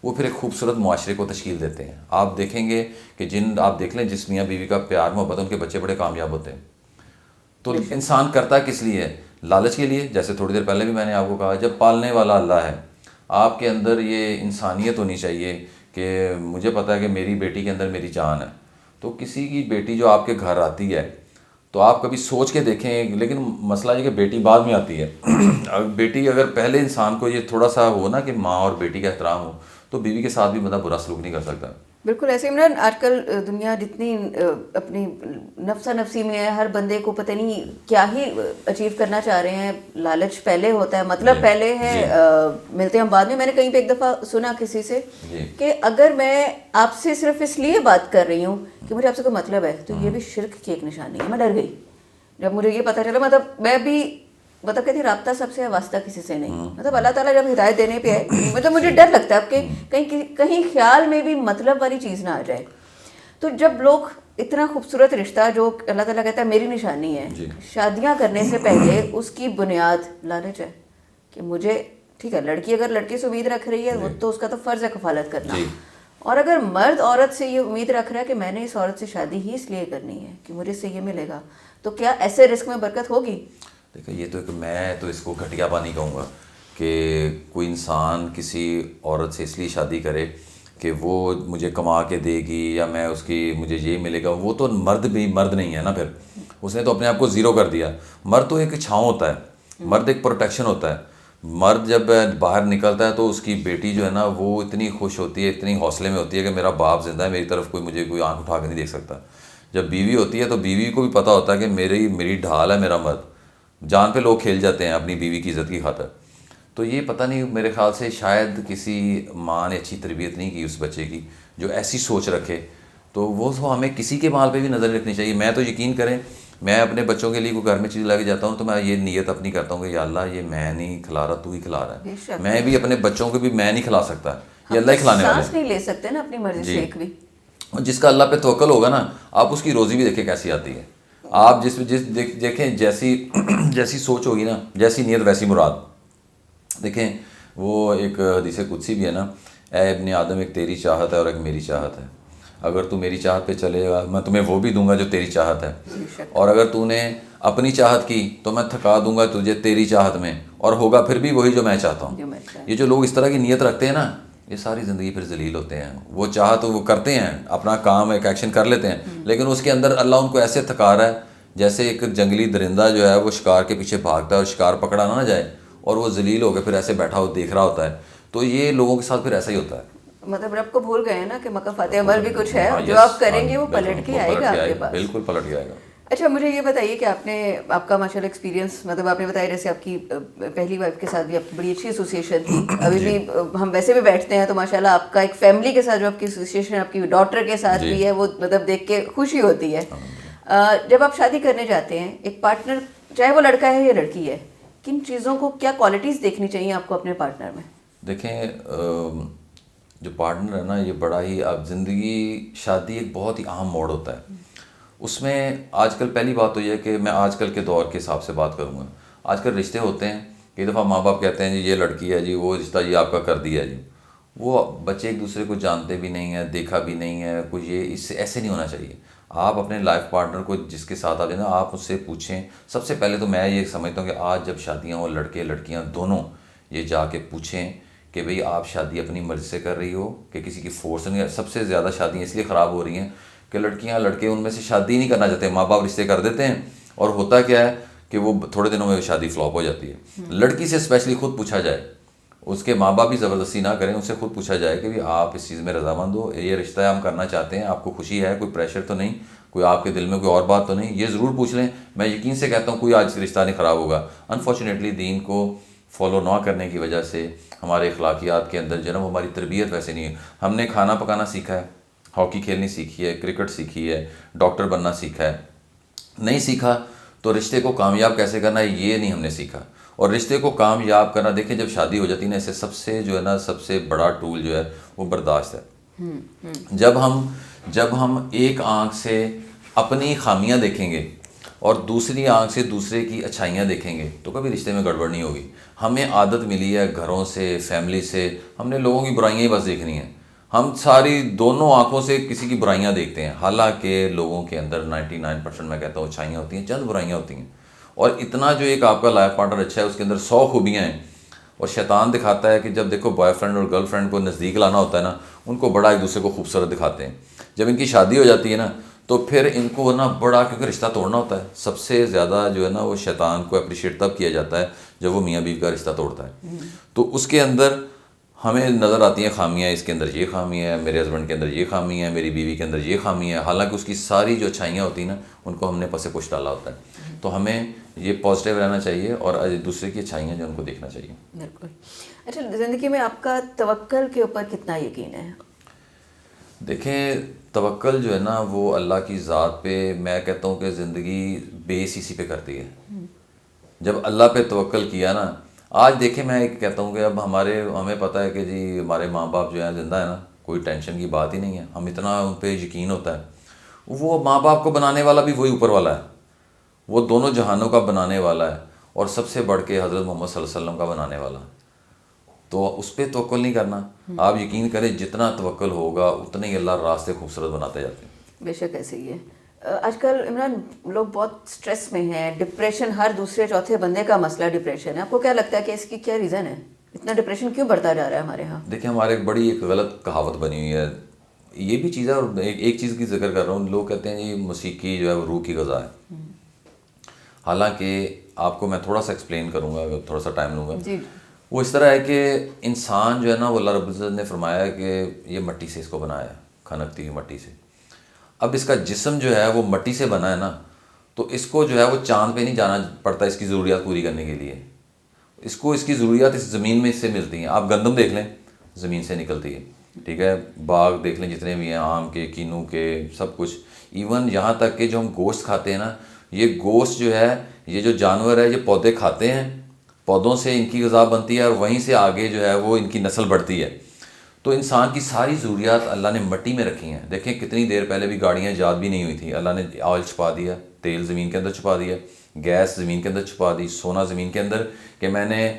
وہ پھر ایک خوبصورت معاشرے کو تشکیل دیتے ہیں. آپ دیکھیں گے کہ آپ دیکھ لیں جس میاں بیوی کا پیار محبت, ان کے بچے بڑے کامیاب ہوتے ہیں. تو انسان کرتا کس لیے ہے؟ لالچ کے لیے. جیسے تھوڑی دیر پہلے بھی میں نے آپ کو کہا, جب پالنے والا اللہ ہے, آپ کے اندر یہ انسانیت ہونی چاہیے کہ مجھے پتہ ہے کہ میری بیٹی کے اندر میری جان ہے. تو کسی کی بیٹی جو آپ کے گھر آتی ہے تو آپ کبھی سوچ کے دیکھیں, لیکن مسئلہ یہ کہ بیٹی بعد میں آتی ہے. بیٹی اگر پہلے انسان کو یہ تھوڑا سا ہو نا کہ ماں اور بیٹی کا احترام ہو, تو بیوی کے ساتھ بھی بندہ برا سلوک نہیں کر سکتا. بالکل ایسے عمران, آج کل دنیا جتنی اپنی نفسا نفسی میں ہے, ہر بندے کو پتہ نہیں کیا ہی اچیو کرنا چاہ رہے ہیں. لالچ پہلے ہوتا ہے, مطلب پہلے ہے, ملتے ہیں ہم بعد میں. میں نے کہیں پہ ایک دفعہ سنا کسی سے کہ اگر میں آپ سے صرف اس لیے بات کر رہی ہوں کہ مجھے آپ سے کوئی مطلب ہے, تو یہ بھی شرک کی ایک نشانی ہے. میں ڈر گئی جب مجھے یہ پتہ چلا. مطلب میں بھی مطلب کہتی رابطہ سب سے ہے, واسطہ کسی سے نہیں. مطلب اللہ تعالیٰ جب ہدایت دینے پہ ہے, مطلب مجھے ڈر لگتا ہے اب کہ کہیں خیال میں بھی مطلب والی چیز نہ آ جائے. تو جب لوگ اتنا خوبصورت رشتہ جو اللہ تعالیٰ کہتا ہے میری نشانی ہے, شادیاں کرنے سے پہلے اس کی بنیاد لالچ ہے کہ مجھے, ٹھیک ہے لڑکی اگر لڑکی سے امید رکھ رہی ہے وہ تو اس کا تو فرض ہے کفالت کرنا, اور اگر مرد عورت سے یہ امید رکھ رہا ہے کہ میں نے اس عورت سے شادی ہی اس لیے کرنی ہے کہ مجھے اس سے یہ ملے گا, تو کیا ایسے رزق میں برکت ہوگی؟ دیکھیں یہ تو میں تو اس کو گھٹیا پانی کہوں گا کہ کوئی انسان کسی عورت سے اس لیے شادی کرے کہ وہ مجھے کما کے دے گی یا میں اس کی مجھے یہ ملے گا. وہ تو مرد بھی مرد نہیں ہے نا, پھر اس نے تو اپنے آپ کو زیرو کر دیا. مرد تو ایک چھاؤں ہوتا ہے, مرد ایک پروٹیکشن ہوتا ہے. مرد جب باہر نکلتا ہے تو اس کی بیٹی جو ہے نا وہ اتنی خوش ہوتی ہے, اتنی حوصلے میں ہوتی ہے کہ میرا باپ زندہ ہے, میری طرف مجھے کوئی آنکھ اٹھا کے نہیں دیکھ سکتا. جب بیوی ہوتی ہے تو بیوی کو بھی پتہ ہوتا ہے کہ میری ڈھال ہے میرا مرد. جان پہ لوگ کھیل جاتے ہیں اپنی بیوی کی عزت کی خاطر. تو یہ پتہ نہیں میرے خیال سے شاید کسی ماں نے اچھی تربیت نہیں کی اس بچے کی جو ایسی سوچ رکھے. تو وہ ہمیں کسی کے مال پہ بھی نظر رکھنی چاہیے. میں تو یقین کریں میں اپنے بچوں کے لیے کوئی گھر میں چیز لے کے جاتا ہوں تو میں یہ نیت اپنی کرتا ہوں کہ یا اللہ یہ میں نہیں کھلا رہا تو ہی کھلا رہا ہے. میں بھی اپنے بچوں کو بھی میں نہیں کھلا سکتا, یہ اللہ ہی کھلانے والے سانس نہیں لے سکتے نا اپنی مرضی سے ایک بھی. جس کا اللہ پہ توکل ہوگا نا آپ اس کی روزی بھی دیکھیں کیسی آتی ہے. آپ دیکھیں جیسی سوچ ہوگی نا جیسی نیت ویسی مراد. دیکھیں وہ ایک حدیث قدسی بھی ہے نا, اے ابن آدم ایک تیری چاہت ہے اور ایک میری چاہت ہے, اگر تو میری چاہت پہ چلے گا میں تمہیں وہ بھی دوں گا جو تیری چاہت ہے, اور اگر تو نے اپنی چاہت کی تو میں تھکا دوں گا تجھے تیری چاہت میں, اور ہوگا پھر بھی وہی جو میں چاہتا ہوں. یہ جو لوگ اس طرح کی نیت رکھتے ہیں نا یہ ساری زندگی پھر ذلیل ہوتے ہیں. وہ چاہت وہ کرتے ہیں اپنا کام ایک ایکشن کر لیتے ہیں لیکن اس کے اندر اللہ ان کو ایسے تھکا رہا ہے جیسے ایک جنگلی درندہ جو ہے وہ شکار کے پیچھے بھاگتا ہے اور شکار پکڑا نہ جائے اور وہ ذلیل ہو کے پھر ایسے بیٹھا ہو دیکھ رہا ہوتا ہے. تو یہ لوگوں کے ساتھ پھر ایسا ہی ہوتا ہے. مطلب رب کو بھول گئے ہیں نا کہ مکہ فاتح عمل بھی کچھ ہے, جو آپ کریں گے وہ پلٹ کے آئے گا آپ کے پاس. بالکل پلٹ کے آئے گا. اچھا مجھے یہ بتائیے کہ آپ کا ماشاء اللہ ایکسپیرینس, مطلب آپ نے بتایا جیسے آپ کی پہلی وائف کے ساتھ بھی آپ کی بڑی اچھی ایسوسیشن تھی, ابھی بھی ہم ویسے بھی بیٹھتے ہیں تو ماشاء اللہ آپ کا ایک فیملی کے ساتھ جو آپ کی ایسوسیشن آپ کی ڈاٹر کے ساتھ بھی ہے وہ مطلب دیکھ کے خوشی ہوتی ہے. جب آپ شادی کرنے جاتے ہیں ایک پارٹنر چاہے وہ لڑکا ہے یا لڑکی ہے, کن چیزوں کو کیا کوالٹیز دیکھنی چاہیے آپ کو اپنے پارٹنر میں؟ دیکھیں جو پارٹنر ہے نا یہ بڑا ہی, اب زندگی شادی ایک بہت ہی اہم موڑ ہوتا ہے. اس میں آج کل پہلی بات تو یہ ہے کہ میں آج کل کے دور کے حساب سے بات کروں گا. آج کل رشتے ہوتے ہیں کئی دفعہ ماں باپ کہتے ہیں جی یہ لڑکی ہے جی وہ رشتہ یہ آپ کا کر دیا جی. وہ بچے ایک دوسرے کو جانتے بھی نہیں ہیں, دیکھا بھی نہیں ہے کچھ, یہ اس سے ایسے نہیں ہونا چاہیے. آپ اپنے لائف پارٹنر کو جس کے ساتھ آپ نا آپ اس سے پوچھیں. سب سے پہلے تو میں یہ سمجھتا ہوں کہ آج جب شادیاں ہوں لڑکے لڑکیاں دونوں یہ جا کے پوچھیں کہ بھئی آپ شادی اپنی مرضی سے کر رہی ہو کہ کسی کی فورس نہیں. سب سے زیادہ شادیاں اس لیے خراب ہو رہی ہیں کہ لڑکیاں لڑکے ان میں سے شادی نہیں کرنا چاہتے, ماں باپ رشتے کر دیتے ہیں اور ہوتا کیا ہے کہ وہ تھوڑے دنوں میں شادی فلاپ ہو جاتی ہے. لڑکی سے اسپیشلی خود پوچھا جائے, اس کے ماں باپ بھی زبردستی نہ کریں, اس سے خود پوچھا جائے کہ آپ اس چیز میں رضامند ہو, یہ رشتہ ہم کرنا چاہتے ہیں, آپ کو خوشی ہے, کوئی پریشر تو نہیں, کوئی آپ کے دل میں کوئی اور بات تو نہیں, یہ ضرور پوچھ لیں. میں یقین سے کہتا ہوں کوئی آج رشتہ نہیں خراب ہوگا. انفارچونیٹلی دین کو فالو نہ کرنے کی وجہ سے ہمارے اخلاقیات کے اندر جنم ہماری تربیت ویسے نہیں ہے. ہم نے کھانا پکانا سیکھا ہے, ہاکی کھیلنی سیکھی ہے, کرکٹ سیکھی ہے, ڈاکٹر بننا سیکھا ہے, نہیں سیکھا تو رشتے کو کامیاب کیسے کرنا ہے یہ نہیں ہم نے سیکھا. اور رشتے کو کامیاب کرنا, دیکھیں جب شادی ہو جاتی ہے نا اسے سب سے جو ہے نا سب سے بڑا ٹول جو ہے وہ برداشت ہے. جب ہم ایک آنکھ سے اپنی خامیاں دیکھیں گے اور دوسری آنکھ سے دوسرے کی اچھائیاں دیکھیں گے تو کبھی رشتے میں گڑبڑ نہیں ہوگی. ہمیں عادت ملی ہے گھروں سے, فیملی سے, ہم نے لوگوں کی برائیاں ہی بس دیکھنی ہیں. ہم ساری دونوں آنکھوں سے کسی کی برائیاں دیکھتے ہیں, حالانکہ لوگوں کے اندر 99% میں کہتا ہوں اچھائیاں ہوتی ہیں, چند برائیاں ہوتی ہیں. اور اتنا جو ایک آپ کا لائف پارٹنر اچھا ہے اس کے اندر 100 خوبیاں ہیں. اور شیطان دکھاتا ہے کہ جب دیکھو بوائے فرینڈ اور گرل فرینڈ کو نزدیک لانا ہوتا ہے نا ان کو بڑا ایک دوسرے کو خوبصورت دکھاتے ہیں. جب ان کی شادی ہو جاتی ہے نا تو پھر ان کو نا بڑا, کیونکہ رشتہ توڑنا ہوتا ہے, سب سے زیادہ جو ہے نا وہ شیطان کو اپریشیٹ تب کیا جاتا ہے جب وہ میاں بیوی کا رشتہ توڑتا ہے. تو اس کے اندر ہمیں نظر آتی ہیں خامیاں, اس کے اندر یہ خامی ہے, میرے ہسبینڈ کے اندر یہ خامی ہے, میری بیوی کے اندر یہ خامی ہے, حالانکہ اس کی ساری جو اچھائیاں ہوتی ہیں نا ان کو ہم نے پس پش ڈالا ہوتا ہے. تو ہمیں یہ پازیٹیو رہنا چاہیے اور دوسرے کی اچھائیاں جو ان کو دیکھنا چاہیے. بالکل. اچھا زندگی میں آپ کا توکل کے اوپر کتنا یقین ہے؟ دیکھیں توکل جو ہے نا وہ اللہ کی ذات پہ, میں کہتا ہوں کہ زندگی بیس اسی پہ کرتی ہے. جب اللہ پہ توکل کیا نا, آج دیکھیں میں کہتا ہوں کہ اب ہمیں پتہ ہے کہ جی ہمارے ماں باپ جو ہیں زندہ ہے نا, کوئی ٹینشن کی بات ہی نہیں ہے, ہم اتنا ان پہ یقین ہوتا ہے. وہ ماں باپ کو بنانے والا بھی وہی اوپر والا ہے, وہ دونوں جہانوں کا بنانے والا ہے اور سب سے بڑھ کے حضرت محمد صلی اللہ علیہ وسلم کا بنانے والا. تو اس پہ توکل نہیں کرنا, آپ یقین کریں جتنا توکل ہوگا اتنے ہی اللہ راستے خوبصورت بناتے جاتے ہیں. بے شک ایسے ہی ہے. آج کل عمران لوگ بہت سٹریس میں ہیں, ڈپریشن, ہر دوسرے چوتھے بندے کا مسئلہ ڈپریشن ہے. آپ کو کیا لگتا ہے کہ اس کی کیا ریزن ہے, اتنا ڈپریشن کیوں بڑھتا جا رہا ہے ہمارے ہاں؟ دیکھیں ہمارے ایک غلط کہاوت بنی ہوئی ہے, یہ بھی چیز ہے, اور ایک چیز کی ذکر کر رہا ہوں. لوگ کہتے ہیں جی موسیقی جو ہے وہ روح کی غذا ہے. حالانکہ آپ کو میں تھوڑا سا ایکسپلین کروں گا, تھوڑا سا ٹائم لوں گا. جی. وہ اس طرح ہے کہ انسان جو ہے نا وہ اللہ رب العزت نے فرمایا ہے کہ یہ مٹی سے اس کو بنایا ہے, کھنکتی ہوئی مٹی سے. اب اس کا جسم جو ہے وہ مٹی سے بنا ہے نا, تو اس کو جو ہے وہ چاند پہ نہیں جانا پڑتا اس کی ضروریات پوری کرنے کے لیے. اس کو اس کی ضروریات اس زمین میں اس سے ملتی ہیں. آپ گندم دیکھ لیں, زمین سے نکلتی ہے, ٹھیک ہے, باغ دیکھ لیں جتنے بھی ہیں, آم کے, کینو کے, سب کچھ. ایون یہاں تک کہ جو ہم گوشت کھاتے ہیں نا, یہ گوشت جو ہے, یہ جو جانور ہے یہ پودے کھاتے ہیں, پودوں سے ان کی غذا بنتی ہے اور وہیں سے آگے جو ہے وہ ان کی نسل بڑھتی ہے. تو انسان کی ساری ضروریات اللہ نے مٹی میں رکھی ہیں. دیکھیں کتنی دیر پہلے بھی گاڑیاں ایجاد بھی نہیں ہوئی تھیں, اللہ نے آئل چھپا دیا, تیل زمین کے اندر چھپا دیا, گیس زمین کے اندر چھپا دی, سونا زمین کے اندر, کہ میں نے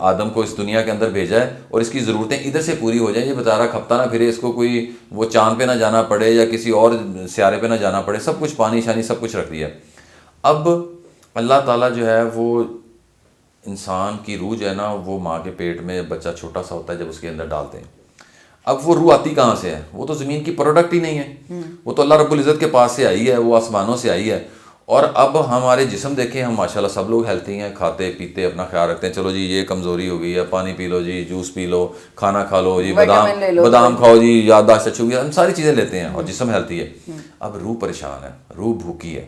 آدم کو اس دنیا کے اندر بھیجا ہے اور اس کی ضرورتیں ادھر سے پوری ہو جائیں, یہ بیچارہ کھپتا نہ پھرے, اس کو کوئی وہ چاند پہ نہ جانا پڑے یا کسی اور سیارے پہ نہ جانا پڑے, سب کچھ پانی شانی سب کچھ رکھ دیا. اب اللہ تعالیٰ جو ہے وہ انسان کی روح جو ہے نا, وہ ماں کے پیٹ میں بچہ چھوٹا سا ہوتا ہے جب اس کے اندر ڈالتے ہیں, اب وہ روح آتی کہاں سے ہے؟ وہ تو زمین کی پروڈکٹ ہی نہیں ہے, وہ تو اللہ رب العزت کے پاس سے آئی ہے, وہ آسمانوں سے آئی ہے. اور اب ہمارے جسم دیکھیں, ہم ماشاءاللہ سب لوگ ہیلتھی ہیں, کھاتے پیتے اپنا خیال رکھتے ہیں, چلو جی یہ کمزوری ہو گئی ہے, پانی پی لو جی, جوس پی لو, کھانا کھا لو جی, بادام کھاؤ جی, یادداشت اچھی ہوگی, ہم ساری چیزیں لیتے ہیں اور جسم ہیلتھی ہے. اب روح پریشان ہے, روح بھوکی ہے.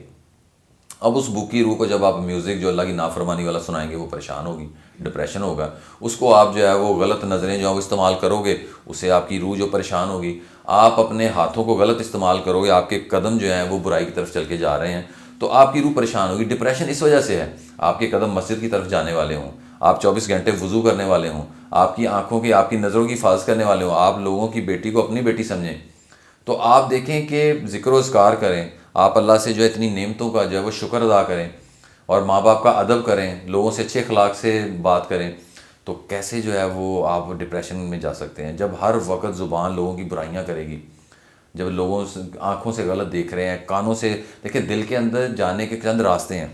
اب اس بھوکی روح کو جب آپ میوزک جو اللہ کی نافرمانی والا سنائیں گے, وہ پریشان ہوگی, ڈپریشن ہوگا. اس کو آپ جو ہے وہ غلط نظریں جو آپ استعمال کرو گے, اس سے آپ کی روح جو پریشان ہوگی. آپ اپنے ہاتھوں کو غلط استعمال کرو گے, آپ کے قدم جو ہیں وہ برائی کی طرف چل کے جا رہے ہیں, تو آپ کی روح پریشان ہوگی. ڈپریشن اس وجہ سے ہے, آپ کے قدم مسجد کی طرف جانے والے ہوں, آپ 24 گھنٹے وضو کرنے والے ہوں, آپ کی آنکھوں کی, آپ کی نظروں کی حفاظت کرنے والے ہوں, آپ لوگوں کی بیٹی کو اپنی بیٹی سمجھیں, تو آپ دیکھیں کہ ذکر و اذکار کریں, آپ اللہ سے جو ہے اتنی نعمتوں کا جو ہے وہ شکر ادا کریں, اور ماں باپ کا ادب کریں, لوگوں سے اچھے اخلاق سے بات کریں. تو کیسے جو ہے وہ آپ ڈپریشن میں جا سکتے ہیں جب ہر وقت زبان لوگوں کی برائیاں کرے گی, جب لوگوں سے آنکھوں سے غلط دیکھ رہے ہیں, کانوں سے دیکھیں, دل کے اندر جانے کے چند راستے ہیں.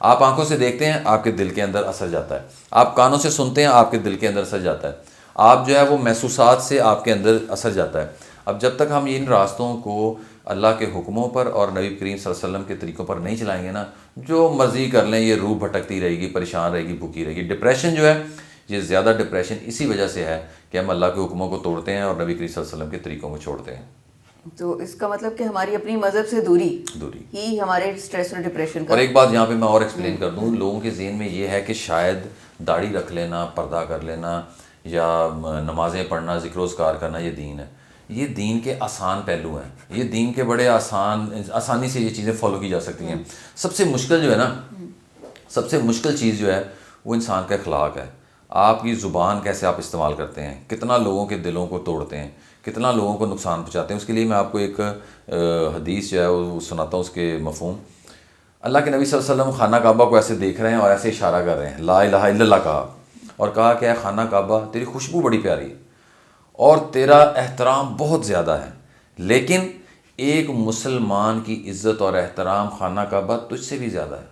آپ آنکھوں سے دیکھتے ہیں, آپ کے دل کے اندر اثر جاتا ہے. آپ کانوں سے سنتے ہیں, آپ کے دل کے اندر اثر جاتا ہے. آپ جو ہے وہ محسوسات سے آپ کے اندر اثر جاتا ہے. اب جب تک ہم ان راستوں کو اللہ کے حکموں پر اور نبی کریم صلی اللہ علیہ وسلم کے طریقوں پر نہیں چلائیں گے نا, جو مرضی کر لیں, یہ روح بھٹکتی رہے گی, پریشان رہے گی, بھوکی رہے گی. ڈپریشن جو ہے یہ زیادہ ڈپریشن اسی وجہ سے ہے کہ ہم اللہ کے حکموں کو توڑتے ہیں اور نبی کریم صلی اللہ علیہ وسلم کے طریقوں کو چھوڑتے ہیں. تو اس کا مطلب کہ ہماری اپنی مذہب سے دوری ہی ہمارے اسٹریس اور ڈپریشن کا. اور ایک بات یہاں پہ میں اور ایکسپلین کر دوں, لوگوں کے ذہن میں یہ ہے کہ شاید داڑھی رکھ لینا, پردہ کر لینا, یا نمازیں پڑھنا, ذکر و اذکار کرنا یہ دین ہے. یہ دین کے آسان پہلو ہیں, یہ دین کے بڑے آسانی سے یہ چیزیں فالو کی جا سکتی ہیں. سب سے مشکل جو ہے نا, سب سے مشکل چیز جو ہے وہ انسان کا اخلاق ہے. آپ کی زبان کیسے آپ استعمال کرتے ہیں, کتنا لوگوں کے دلوں کو توڑتے ہیں, کتنا لوگوں کو نقصان پہنچاتے ہیں. اس کے لیے میں آپ کو ایک حدیث جو ہے وہ سناتا ہوں, اس کے مفہوم. اللہ کے نبی صلی اللہ علیہ وسلم خانہ کعبہ کو ایسے دیکھ رہے ہیں اور ایسے اشارہ کر رہے ہیں, لا الہ الا اللہ کہا, اور کہا کہ اے خانہ کعبہ, تیری خوشبو بڑی پیاری ہے اور تیرا احترام بہت زیادہ ہے, لیکن ایک مسلمان کی عزت اور احترام خانہ کعبہ تجھ سے بھی زیادہ ہے,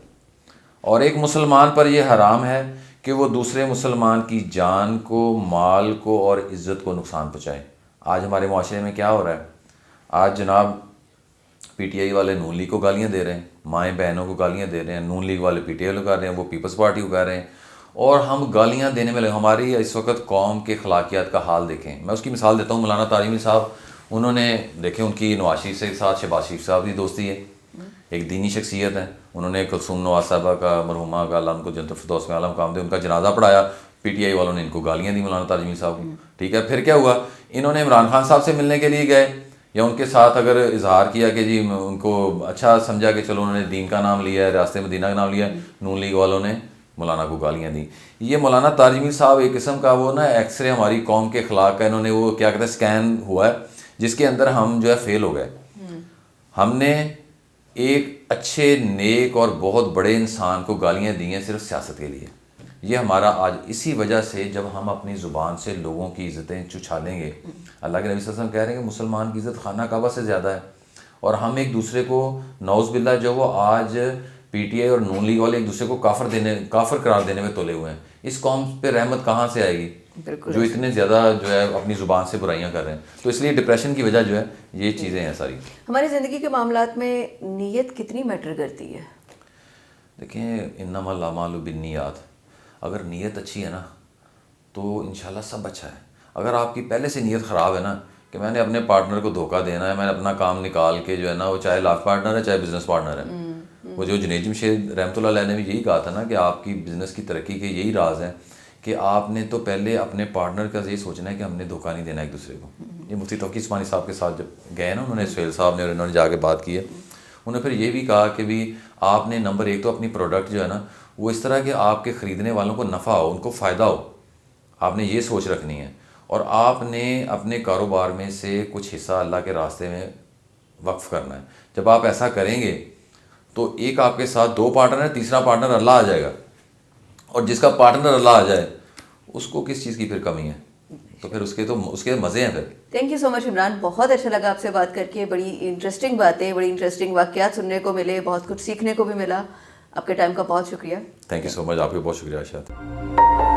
اور ایک مسلمان پر یہ حرام ہے کہ وہ دوسرے مسلمان کی جان کو, مال کو اور عزت کو نقصان پہنچائے. آج ہمارے معاشرے میں کیا ہو رہا ہے؟ آج جناب پی ٹی آئی والے نون لیگ کو گالیاں دے رہے ہیں, مائیں بہنوں کو گالیاں دے رہے ہیں, نون لیگ والے پی ٹی آئی کو کہہ رہے ہیں, وہ پیپلز پارٹی کو کہہ رہے ہیں, اور ہم گالیاں دینے میں لگے. ہماری اس وقت قوم کے اخلاقیات کا حال دیکھیں. میں اس کی مثال دیتا ہوں, مولانا طارمی صاحب, انہوں نے دیکھیں ان کی نواز شریف سے ساتھ شہباز شریف صاحب کی دوستی ہے, ایک دینی شخصیت ہے. انہوں نے کلثوم نواز صاحبہ کا, مرحومہ کا, اللہ ان کو جنت الفردوس میں اعلیٰ مقام دے, ان کا جنازہ پڑھایا. پی ٹی آئی والوں نے ان کو گالیاں دی, مولانا طارمی صاحب کو. ٹھیک ہے, پھر کیا ہوا, انہوں نے عمران خان صاحب سے ملنے کے لیے گئے, یا ان کے ساتھ اگر اظہار کیا کہ جی ان کو اچھا سمجھا کہ چلو انہوں نے دین کا نام لیا ہے, راستہ مدینہ کا نام لیا, نون لیگ والوں نے مولانا کو گالیاں دی. یہ مولانا طارمی صاحب ایک قسم کا وہ نا ایکس رے ہماری قوم کے اخلاق کا, انہوں نے وہ کیا کہتے ہیں اسکین ہوا ہے, جس کے اندر ہم جو ہے فیل ہو گئے. ہم نے ایک اچھے, نیک اور بہت بڑے انسان کو گالیاں دی ہیں صرف سیاست کے لیے. یہ ہمارا آج اسی وجہ سے, جب ہم اپنی زبان سے لوگوں کی عزتیں چھچالیں گے. اللہ کے نبی صلی اللہ علیہ وسلم کہہ رہے ہیں کہ مسلمان کی عزت خانہ کعبہ سے زیادہ ہے, اور ہم ایک دوسرے کو نعوذ باللہ جو وہ آج پی ٹی آئی اور نون لیگ والے ایک دوسرے کو کافر قرار دینے میں تلے ہوئے ہیں. اس قوم پہ رحمت کہاں سے آئے گی جو اتنے زیادہ جو ہے اپنی زبان سے برائیاں کر رہے ہیں؟ تو اس لیے ڈپریشن کی وجہ جو ہے یہ چیزیں ہیں ساری. ہماری زندگی کے معاملات میں نیت کتنی میٹر کرتی ہے؟ دیکھیں, انما الاعمال بالنیات, اگر نیت اچھی ہے نا تو انشاءاللہ سب اچھا ہے. اگر آپ کی پہلے سے نیت خراب ہے نا کہ میں نے اپنے پارٹنر کو دھوکہ دینا ہے, میں نے اپنا کام نکال کے جو ہے نا, وہ چاہے لاف پارٹنر ہے چاہے بزنس پارٹنر ہے. وہ جو جنید جمشید رحمۃ اللہ علیہ نے بھی یہی کہا تھا نا کہ آپ کی بزنس کی ترقی کے یہی راز ہیں کہ آپ نے تو پہلے اپنے پارٹنر کا یہ سوچنا ہے کہ ہم نے دھوکہ نہیں دینا ایک دوسرے کو. یہ مفتی توقی عثمانی صاحب کے ساتھ جب گئے نا, انہوں نے سہیل صاحب نے اور انہوں نے جا کے بات کی ہے, انہوں نے پھر یہ بھی کہا کہ بھی آپ نے نمبر ایک تو اپنی پروڈکٹ جو ہے نا وہ اس طرح کہ آپ کے خریدنے والوں کو نفع ہو, ان کو فائدہ ہو, آپ نے یہ سوچ رکھنی ہے. اور آپ نے اپنے کاروبار میں سے کچھ حصہ اللہ کے راستے میں وقف کرنا ہے. جب آپ ایسا کریں گے تو ایک آپ کے ساتھ 2 پارٹنر ہیں, تیسرا پارٹنر اللہ آ جائے گا, اور جس کا پارٹنر اللہ آ جائے اس کو کس چیز کی پھر کمی ہے, تو پھر اس کے مزے ہیں پھر. تھینک یو سو مچ عمران, بہت اچھا لگا آپ سے بات کر کے. بڑی انٹرسٹنگ باتیں, بڑی انٹرسٹنگ واقعات سننے کو ملے, بہت کچھ سیکھنے کو بھی ملا. آپ کے ٹائم کا بہت شکریہ. تھینک یو سو مچ, آپ کا بہت شکریہ عائشہ.